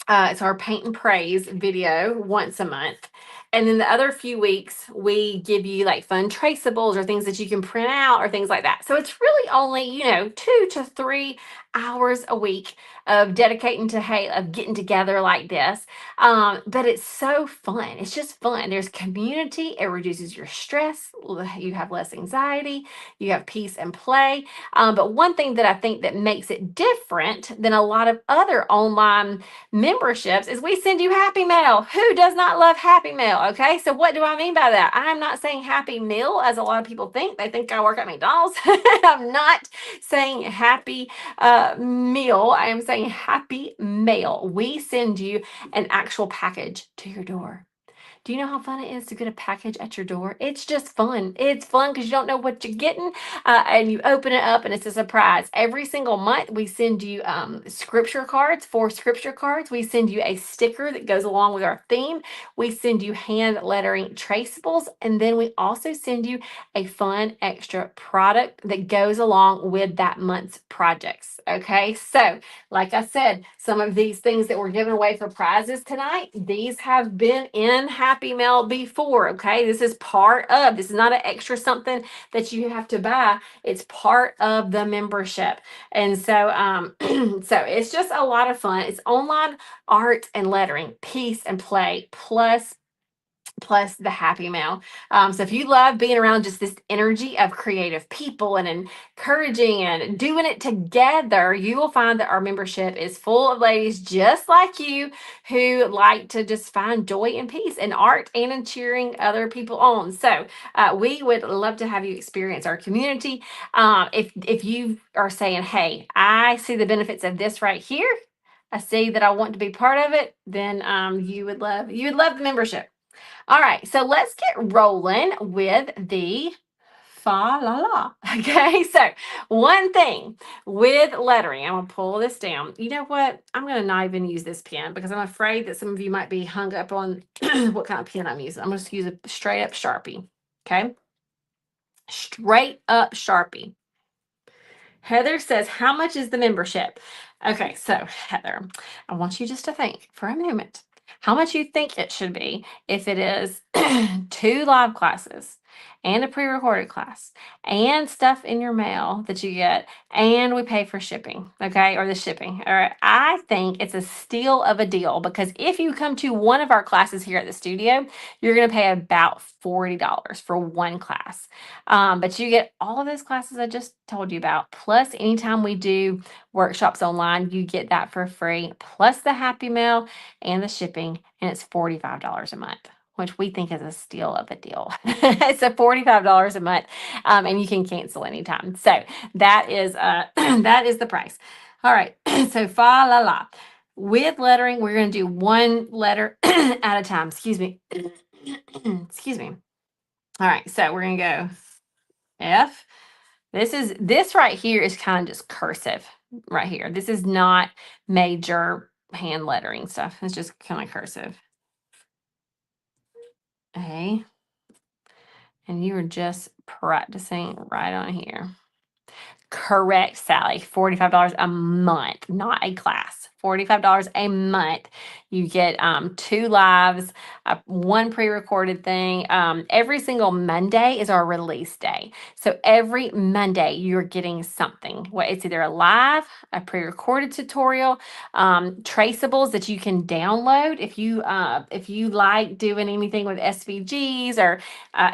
it's our paint and praise video once a month. And then the other few weeks, we give you like fun traceables or things that you can print out or things like that. So it's really only, 2 to 3 hours a week of dedicating to, hey, of getting together like this. But it's so fun. It's just fun. There's community. It reduces your stress. You have less anxiety. You have peace and play. But one thing that I think that makes it different than a lot of other online memberships is we send you happy mail. Who does not love happy mail? Okay, so what do I mean by that? I'm not saying happy meal as a lot of people think. They think I work at McDonald's. I'm not saying happy meal. I am saying happy mail. We send you an actual package to your door. Do you know how fun it is to get a package at your door? It's just fun. It's fun because you don't know what you're getting, and you open it up and it's a surprise. Every single month, we send you scripture cards, 4 scripture cards. We send you a sticker that goes along with our theme. We send you hand lettering traceables, and then we also send you a fun extra product that goes along with that month's projects. Okay, so like I said, some of these things that we're giving away for prizes tonight, these have been in Happy Mail before. Okay, this is this is not an extra something that you have to buy. It's part of the membership. And so, so it's just a lot of fun. It's online art and lettering, peace and play, plus the happy mail. So if you love being around just this energy of creative people and encouraging and doing it together, you will find that our membership is full of ladies just like you who like to just find joy and peace in art and in cheering other people on. So we would love to have you experience our community. If you are saying, hey, I see the benefits of this right here, I see that I want to be part of it, then you would love the membership. All right, so let's get rolling with the fa la la. Okay, so one thing with lettering, I'm gonna pull this down. You know what? I'm gonna not even use this pen because I'm afraid that some of you might be hung up on what kind of pen I'm using. I'm gonna just use a straight up Sharpie. Okay, straight up Sharpie. Heather says, how much is the membership? Okay, so Heather, I want you just to think for a moment how much you think it should be if it is 2 live classes and a pre-recorded class and stuff in your mail that you get, and we pay for shipping, okay, or the shipping. All right, I think it's a steal of a deal because if you come to one of our classes here at the studio, you're going to pay about $40 for one class. But you get all of those classes I just told you about. Plus, anytime we do workshops online, you get that for free, plus the Happy Mail and the shipping. And it's $45 a month, which we think is a steal of a deal. It's a $45 a month, and you can cancel anytime. So that is that is the price. All right. So fa la la. With lettering, we're going to do one letter at a time. Excuse me. Excuse me. All right. So we're going to go F. This right here is kind of just cursive right here. This is not major hand lettering stuff. It's just kind of cursive. A, and you are just practicing right on here. Correct, Sally. $45 a month, not a class. $45 a month. You get 2 lives, one pre-recorded thing. Every single Monday is our release day. So every Monday you're getting something. Well, it's either a live, a pre-recorded tutorial, traceables that you can download if you like doing anything with SVGs or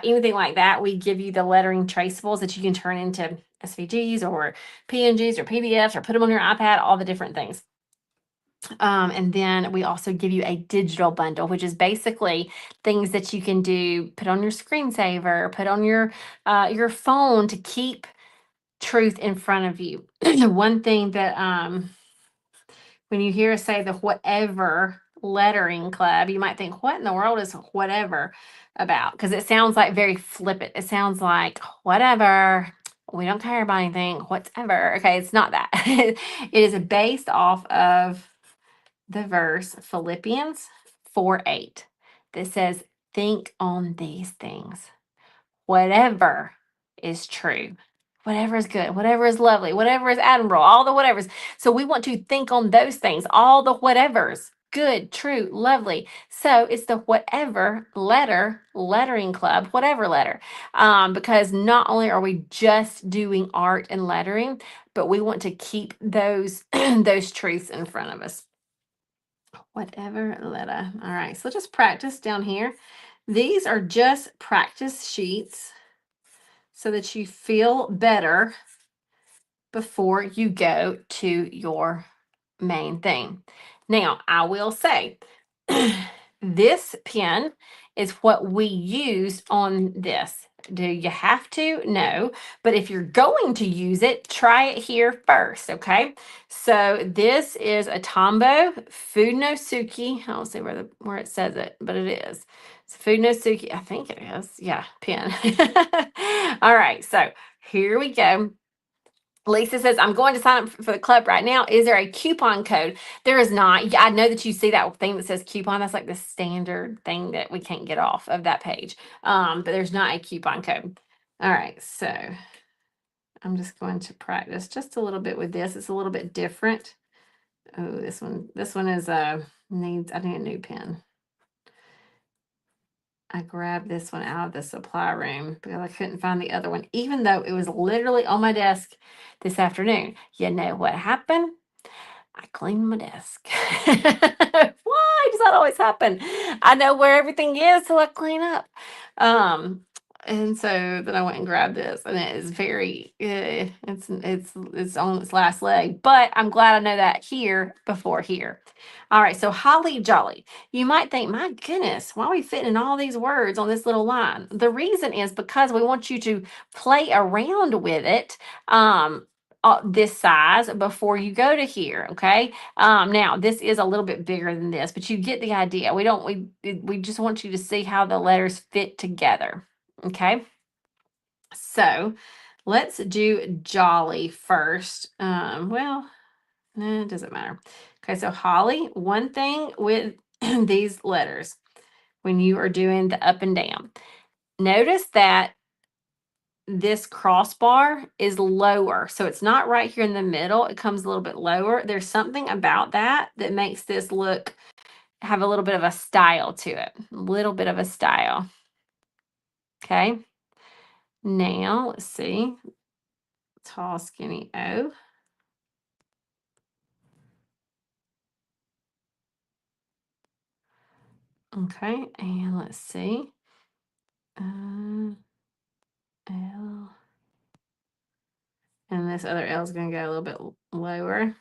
anything like that. We give you the lettering traceables that you can turn into SVGs or PNGs or PDFs or put them on your iPad, all the different things. And then we also give you a digital bundle, which is basically things that you can do, put on your screensaver, put on your phone to keep truth in front of you. One thing that when you hear us say the whatever lettering club, you might think, what in the world is whatever about? Because it sounds like very flippant. It sounds like whatever. We don't care about anything, whatever. Okay, it's not that. It is based off of the verse Philippians 4:8 that says, think on these things. Whatever is true, whatever is good, whatever is lovely, whatever is admirable, all the whatevers. So we want to think on those things, all the whatevers, good, true, lovely. So it's the whatever lettering club, whatever letter. Because not only are we just doing art and lettering, but we want to keep those those truths in front of us. Whatever letter. All right, so just practice down here. These are just practice sheets so that you feel better before you go to your main thing. Now, I will say this pen is what we use on this. Do you have to? No. But if you're going to use it, try it here first, okay? So this is a Tombow Funosuke. I don't see where it says it, but it is. It's Funosuke. I think it is. Yeah, pen. All right, so here we go. Lisa says, I'm going to sign up for the club right now. Is there a coupon code? There is not. I know that you see that thing that says coupon. That's like the standard thing that we can't get off of that page. But there's not a coupon code. All right, so I'm just going to practice just a little bit with this. It's a little bit different. Oh, this one is I need a new pen. I grabbed this one out of the supply room because I couldn't find the other one, even though it was literally on my desk this afternoon. You know what happened? I cleaned my desk. Why does that always happen? I know where everything is, so I clean up. And so then I went and grabbed this, and it is very, it's on its last leg. But I'm glad I know that here before here. All right, so holly jolly. You might think, my goodness, why are we fitting all these words on this little line? The reason is because we want you to play around with it. This size before you go to here. Okay. Now this is a little bit bigger than this, but you get the idea. We just want you to see how the letters fit together. Okay. So let's do jolly first. Well, it doesn't matter. Okay. So holly, one thing with these letters when you are doing the up and down, notice that this crossbar is lower. So it's not right here in the middle. It comes a little bit lower. There's something about that that makes this have a little bit of a style to it. A little bit of a style. Okay. Now let's see. Tall, skinny O. Okay. And let's see. L. And this other L is going to go a little bit lower.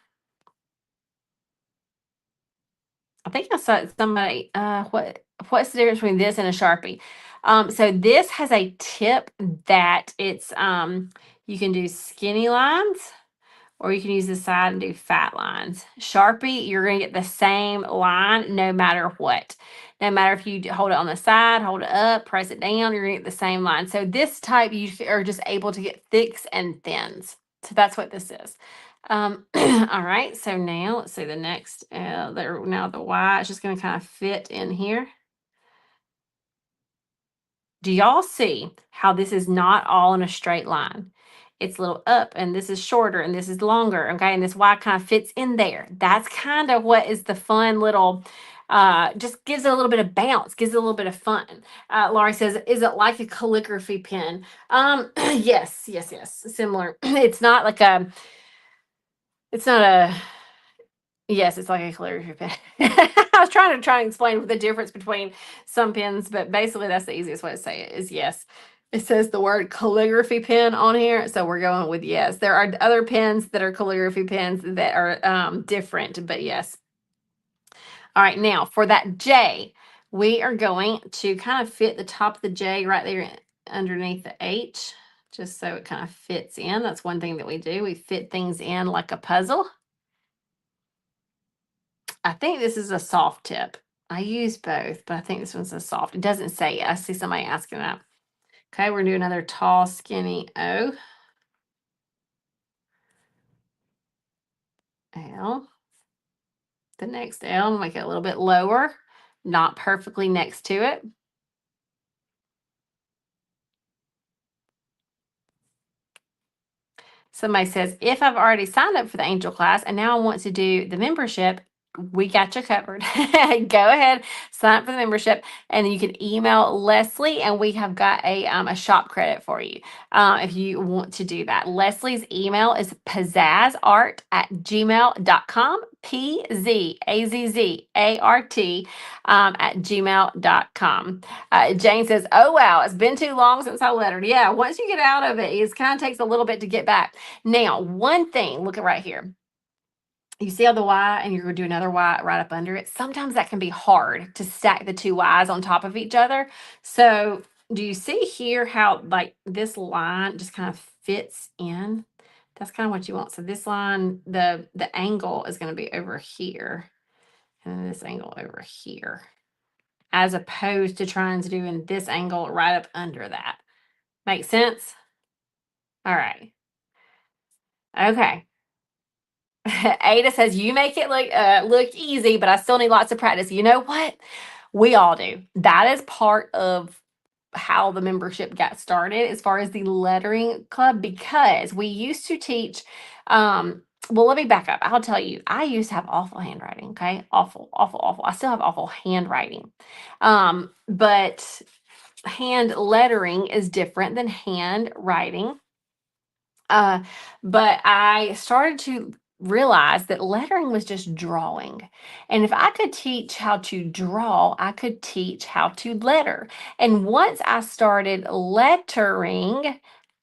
I think I saw somebody, what's the difference between this and a Sharpie? So this has a tip that you can do skinny lines or you can use the side and do fat lines. Sharpie, you're going to get the same line no matter what. No matter if you hold it on the side, hold it up, press it down, you're going to get the same line. So this type, you are just able to get thicks and thins. So that's what this is. All right, so now let's see the next, now the Y is just going to kind of fit in here. Do y'all see how this is not all in a straight line? It's a little up, and this is shorter, and this is longer, okay? And this Y kind of fits in there. That's kind of what is the fun little, just gives it a little bit of bounce, gives it a little bit of fun. Laurie says, is it like a calligraphy pen? Yes, yes, yes, similar. It's not like it's not a, yes, it's like a calligraphy pen. I was trying to explain the difference between some pens, but basically that's the easiest way to say it is yes. It says the word calligraphy pen on here, so we're going with yes. There are other pens that are calligraphy pens that are different, but yes. All right, now for that J, we are going to kind of fit the top of the J right there underneath the H, just so it kind of fits in. That's one thing that we do. We fit things in like a puzzle. I think this is a soft tip. I use both, but I think this one's a soft. It doesn't say it. I see somebody asking that. Okay, we're gonna do another tall, skinny O. L. The next L, make it a little bit lower, not perfectly next to it. Somebody says, if I've already signed up for the angel class and now I want to do the membership, we got you covered. Go ahead, sign up for the membership, and then you can email Leslie, and we have got a shop credit for you if you want to do that. Leslie's email is pizzazzart@gmail.com, PZAZZART @gmail.com. Jane says, oh, wow, it's been too long since I lettered. Yeah, once you get out of it, it kind of takes a little bit to get back. Now, one thing, look at right here. You see how the Y and you're going to do another Y right up under it? Sometimes that can be hard to stack the two Y's on top of each other. So do you see here how like this line just kind of fits in? That's kind of what you want. So this line, the angle is going to be over here, and then this angle over here, as opposed to trying to do in this angle right up under that. Make sense? All right. Okay. Ada says you make it look easy, but I still need lots of practice. You know what? We all do. That is part of how the membership got started as far as the lettering club, because we used to teach well, let me back up. I'll tell you, I used to have awful handwriting, okay? Awful, awful, awful. I still have awful handwriting. But hand lettering is different than handwriting. Uh, but I started to realize that lettering was just drawing. And if I could teach how to draw, I could teach how to letter. And once I started lettering,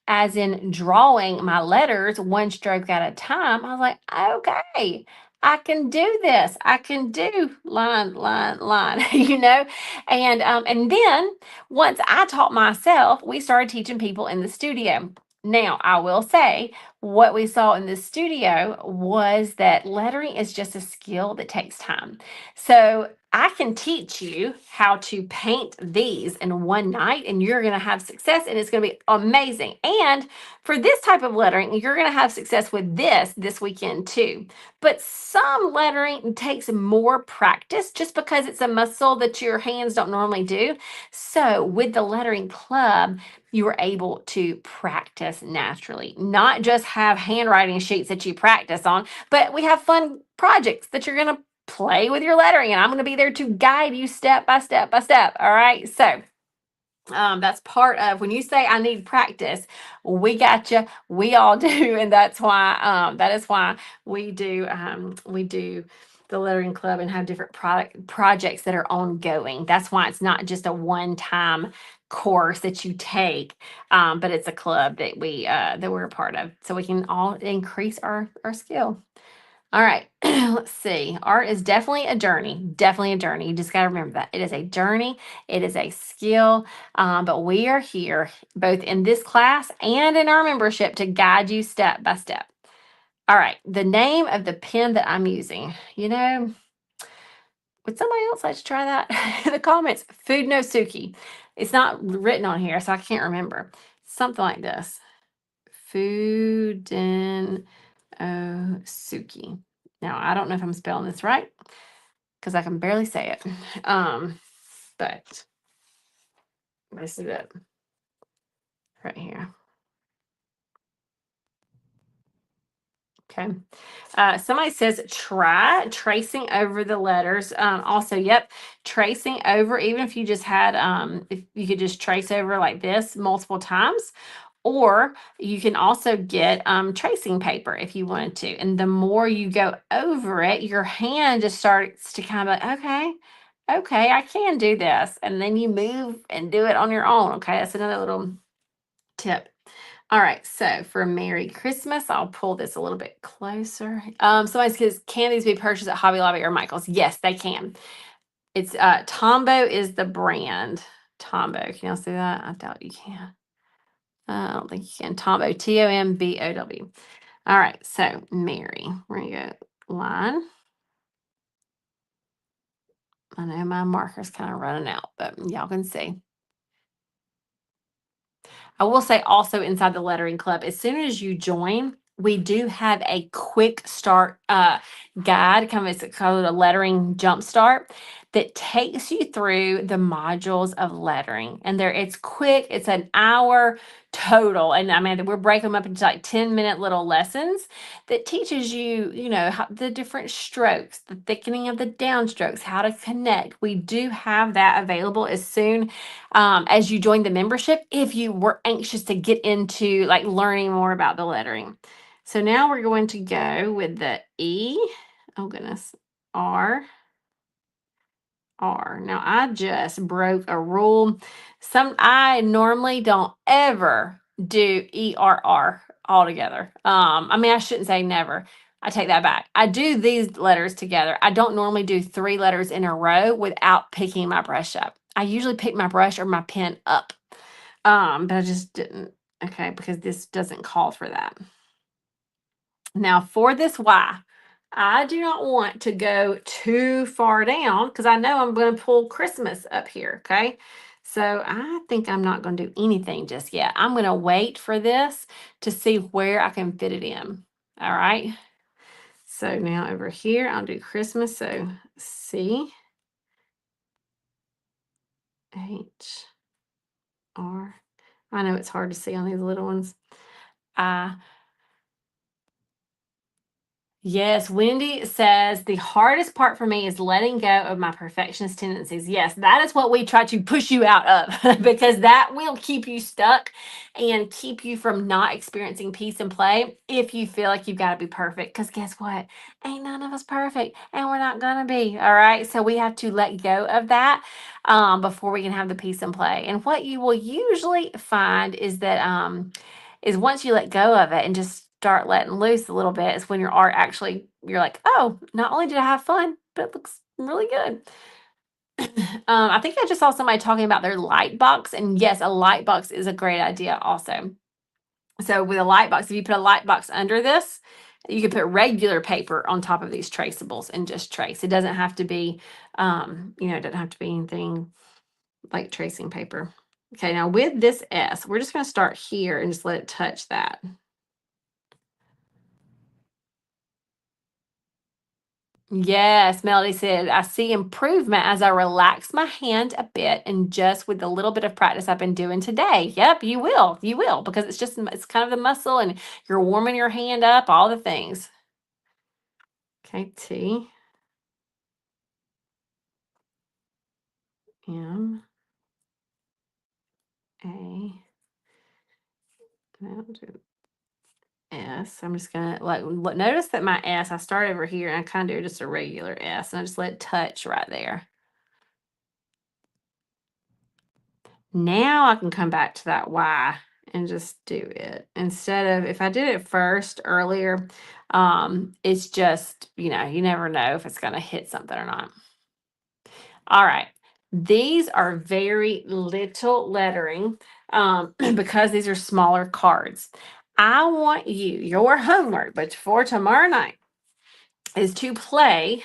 as in drawing my letters one stroke at a time, I was like, okay, I can do this. I can do line, line, line, and then once I taught myself, we started teaching people in the studio. Now, I will say what we saw in the studio was that lettering is just a skill that takes time. So I can teach you how to paint these in one night, and you're going to have success, and it's going to be amazing. And for this type of lettering, you're going to have success with this weekend too. But some lettering takes more practice just because it's a muscle that your hands don't normally do. So with the lettering club, you were able to practice naturally, not just have handwriting sheets that you practice on, but we have fun projects that you're going to play with your lettering, and I'm going to be there to guide you step by step by step. All right. So that's part of when you say I need practice, we got you. We all do. And that is why we do the lettering club and have different projects that are ongoing. That's why it's not just a one-time course that you take, but it's a club that we're a part of, so we can all increase our skill. All right, let's see. Art is definitely a journey. Definitely a journey. You just got to remember that it is a journey. It is a skill. But we are here both in this class and in our membership to guide you step by step. All right, the name of the pen that I'm using. Would somebody else like to try that in the comments? Food no Suki. It's not written on here, so I can't remember. Something like this. Food and Suki. Now, I don't know if I'm spelling this right because I can barely say it. But This is it right here. Okay. Somebody says try tracing over the letters. Also, yep, tracing over, even if you just had, if you could just trace over like this multiple times, or you can also get tracing paper if you wanted to. And the more you go over it, your hand just starts to kind of like, okay, okay, I can do this. And then you move and do it on your own. Okay. That's another little tip. All right, so for Merry Christmas, I'll pull this a little bit closer. Somebody says, can these be purchased at Hobby Lobby or Michael's? Yes, they can. It's Tombow is the brand. Tombow. Can y'all see that? I doubt you can. I don't think you can. Tombow, Tombow. All right, so Mary, we're gonna go line. I know my marker's kind of running out, but y'all can see. I will say also inside the lettering club, as soon as you join, we do have a quick start guide, kind of it's called a lettering jump start that takes you through the modules of lettering. And there it's quick, it's an hour total. And I mean, we're breaking them up into like 10-minute little lessons that teaches you, you know, how, the different strokes, the thickening of the downstrokes, how to connect. We do have that available as soon as you join the membership if you were anxious to get into like learning more about the lettering. So now we're going to go with the E, oh goodness, R, R. Now I just broke a rule. I normally don't ever do ERR altogether. I mean, I shouldn't say never. I take that back. I do these letters together. I don't normally do 3 letters in a row without picking my brush up. I usually pick my brush or my pen up. But I just didn't. Okay, because this doesn't call for that. Now for this Y, I do not want to go too far down because I know I'm going to pull Christmas up here. Okay. So I think I'm not going to do anything just yet. I'm going to wait for this to see where I can fit it in. All right. So now over here, I'll do Christmas. So C, H, R. I know it's hard to see on these little ones. I. Yes, Wendy says the hardest part for me is letting go of my perfectionist tendencies. Yes, that is what we try to push you out of because that will keep you stuck and keep you from not experiencing peace and play if you feel like you've got to be perfect. Because guess what? Ain't none of us perfect and we're not going to be. All right. So we have to let go of that before we can have the peace and play. And what you will usually find is that is once you let go of it and just start letting loose a little bit is when your art actually you're like, oh, not only did I have fun, but it looks really good. I think I just saw somebody talking about their light box, and yes, a light box is a great idea also. So with a light box, if you put a light box under this, you could put regular paper on top of these traceables and just trace. It doesn't have to be, it doesn't have to be anything like tracing paper. Okay, now with this S, we're just going to start here and just let it touch that. Yes, Melody said, I see improvement as I relax my hand a bit and just with the little bit of practice I've been doing today. Yep, you will. You will because it's kind of the muscle and you're warming your hand up, all the things. Okay, T, M, A, now do S. I'm just gonna notice that my S, I start over here and I kind of do just a regular S and I just let it touch right there. Now I can come back to that Y and just do it. Instead of if I did it first earlier, it's just, you never know if it's gonna hit something or not. All right. These are very little lettering because these are smaller cards. I want your homework, but for tomorrow night is to play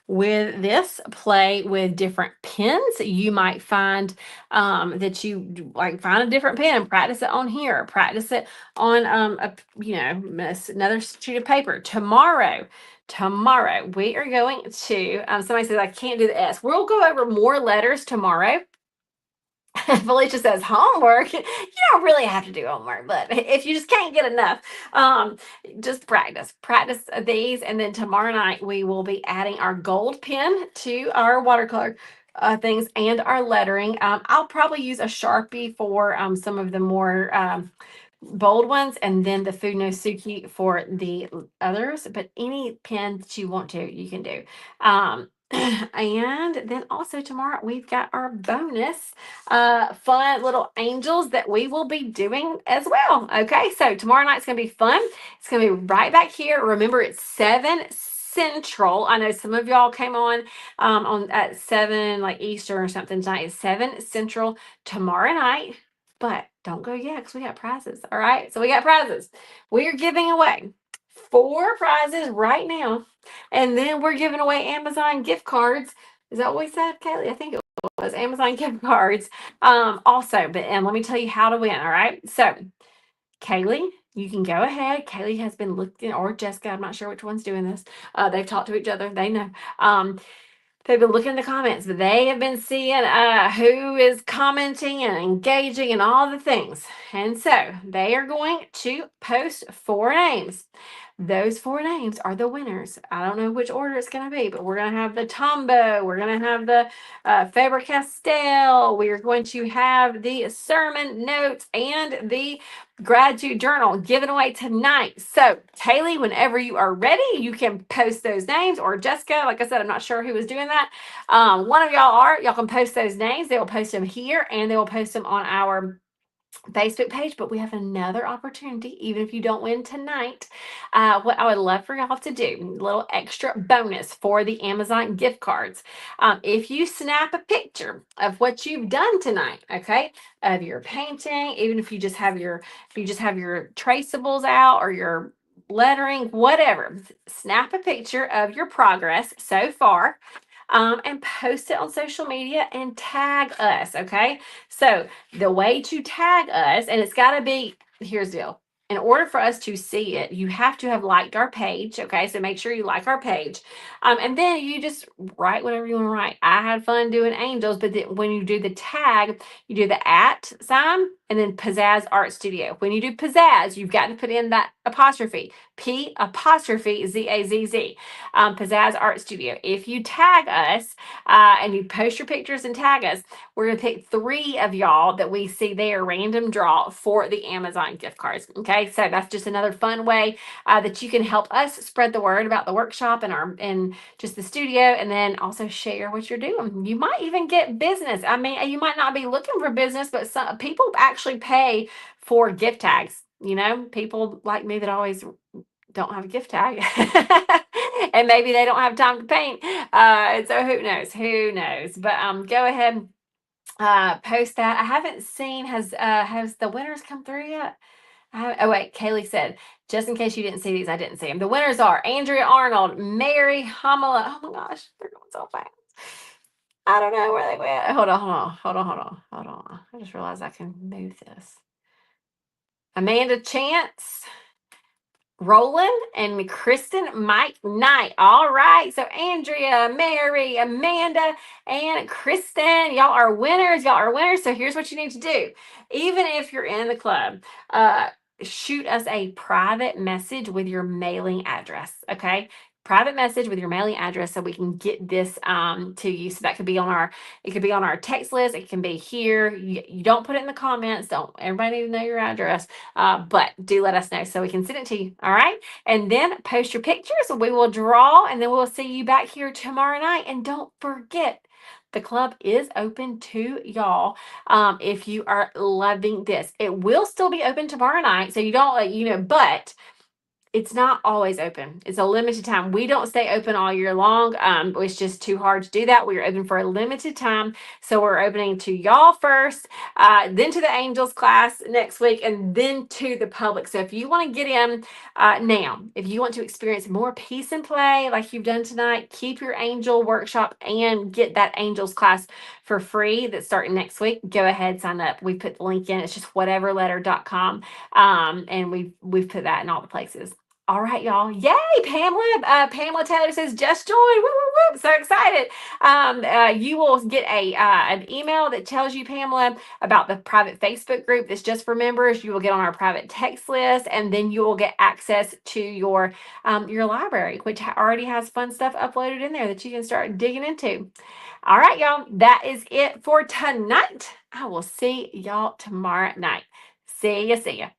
with this, play with different pens. You might find that you like find a different pen and practice it on here, practice it on another sheet of paper. Tomorrow we are going to somebody says I can't do the S. We'll go over more letters tomorrow. Felicia says homework. You don't really have to do homework, but if you just can't get enough, um, just practice these, and then tomorrow night we will be adding our gold pen to our watercolor things and our lettering. I'll probably use a Sharpie for some of the more bold ones, and then the Food No Suki for the others. But any pen that you want to, you can do. And then also tomorrow we've got our bonus fun little angels that we will be doing as well. Okay, so tomorrow night's gonna be fun. It's gonna be right back here. Remember, it's 7 Central. I know some of y'all came on at 7 like Eastern or something tonight. It's 7 Central tomorrow night. But don't go yet because we got prizes. All right. So we got prizes. We are giving away 4 prizes right now. And then we're giving away Amazon gift cards. Is that what we said, Kaylee? I think it was Amazon gift cards. Also, but and let me tell you how to win. All right. So Kaylee, you can go ahead. Kaylee has been looking, or Jessica, I'm not sure which one's doing this. They've talked to each other. They know. They've been looking in the comments, but they have been seeing who is commenting and engaging and all the things. And so they are going to post 4 names. Those 4 names are the winners. I don't know which order it's going to be, but we're going to have the Tombow. We're going to have the Faber-Castell. We are going to have the sermon notes and the gratitude journal given away tonight. So, Kaylee, whenever you are ready, you can post those names, or Jessica. Like I said, I'm not sure who was doing that. One of y'all can post those names. They will post them here, and they will post them on our Facebook page. But we have another opportunity, even if you don't win tonight. What I would love for y'all to do, a little extra bonus for the Amazon gift cards. If you snap a picture of what you've done tonight, okay, of your painting, even if you just have your traceables out or your lettering, whatever, snap a picture of your progress so far. And post it on social media and tag us. Okay. So the way to tag us, and it's got to be, here's the deal. In order for us to see it, you have to have liked our page. Okay. So make sure you like our page. And then you just write whatever you want to write. I had fun doing angels, but then when you do the tag, you do the @ sign and then Pizzazz Art Studio. When you do Pizzazz, you've got to put in that apostrophe, P'_ZAZZ, Pizzazz Art Studio. If you tag us and you post your pictures and tag us, we're going to pick 3 of y'all that we see there, random draw for the Amazon gift cards. Okay, so that's just another fun way that you can help us spread the word about the workshop and just the studio, and then also share what you're doing. You might even get business. I mean, you might not be looking for business, but some people actually pay for gift tags. You know, people like me that always don't have a gift tag and maybe they don't have time to paint. So who knows, but go ahead, post that. I haven't seen, has the winners come through yet? Oh wait, Kaylee said, just in case you didn't see these, I didn't see them. The winners are Andrea Arnold, Mary Hamala. Oh my gosh, they're going so fast. I don't know where they went. Hold on. I just realized I can move this. Amanda Chance, Roland, and Kristen Mike Knight. All right. So Andrea, Mary, Amanda, and Kristen, y'all are winners. Y'all are winners. So here's what you need to do. Even if you're in the club, shoot us a private message with your mailing address. Okay. Private message with your mailing address so we can get this to you. So that could be on our text list. It can be here. You don't put it in the comments. Don't everybody need to know your address. But do let us know so we can send it to you. All right. And then post your pictures. We will draw, and then we'll see you back here tomorrow night. And don't forget, the club is open to y'all. If you are loving this, it will still be open tomorrow night. So you don't, but it's not always open. It's a limited time. We don't stay open all year long. It's just too hard to do that. We are open for a limited time. So we're opening to y'all first, then to the angels class next week, and then to the public. So if you want to get in now, if you want to experience more peace and play like you've done tonight, keep your angel workshop and get that angels class for free that's starting next week, go ahead, sign up. We put the link in. It's just whateverletter.com. And we've put that in all the places. All right, y'all. Yay, Pamela. Pamela Taylor says, just join. Woo, woo, woo. So excited. You will get an email that tells you, Pamela, about the private Facebook group that's just for members. You will get on our private text list, and then you will get access to your library, which already has fun stuff uploaded in there that you can start digging into. All right, y'all. That is it for tonight. I will see y'all tomorrow night. See ya. See ya.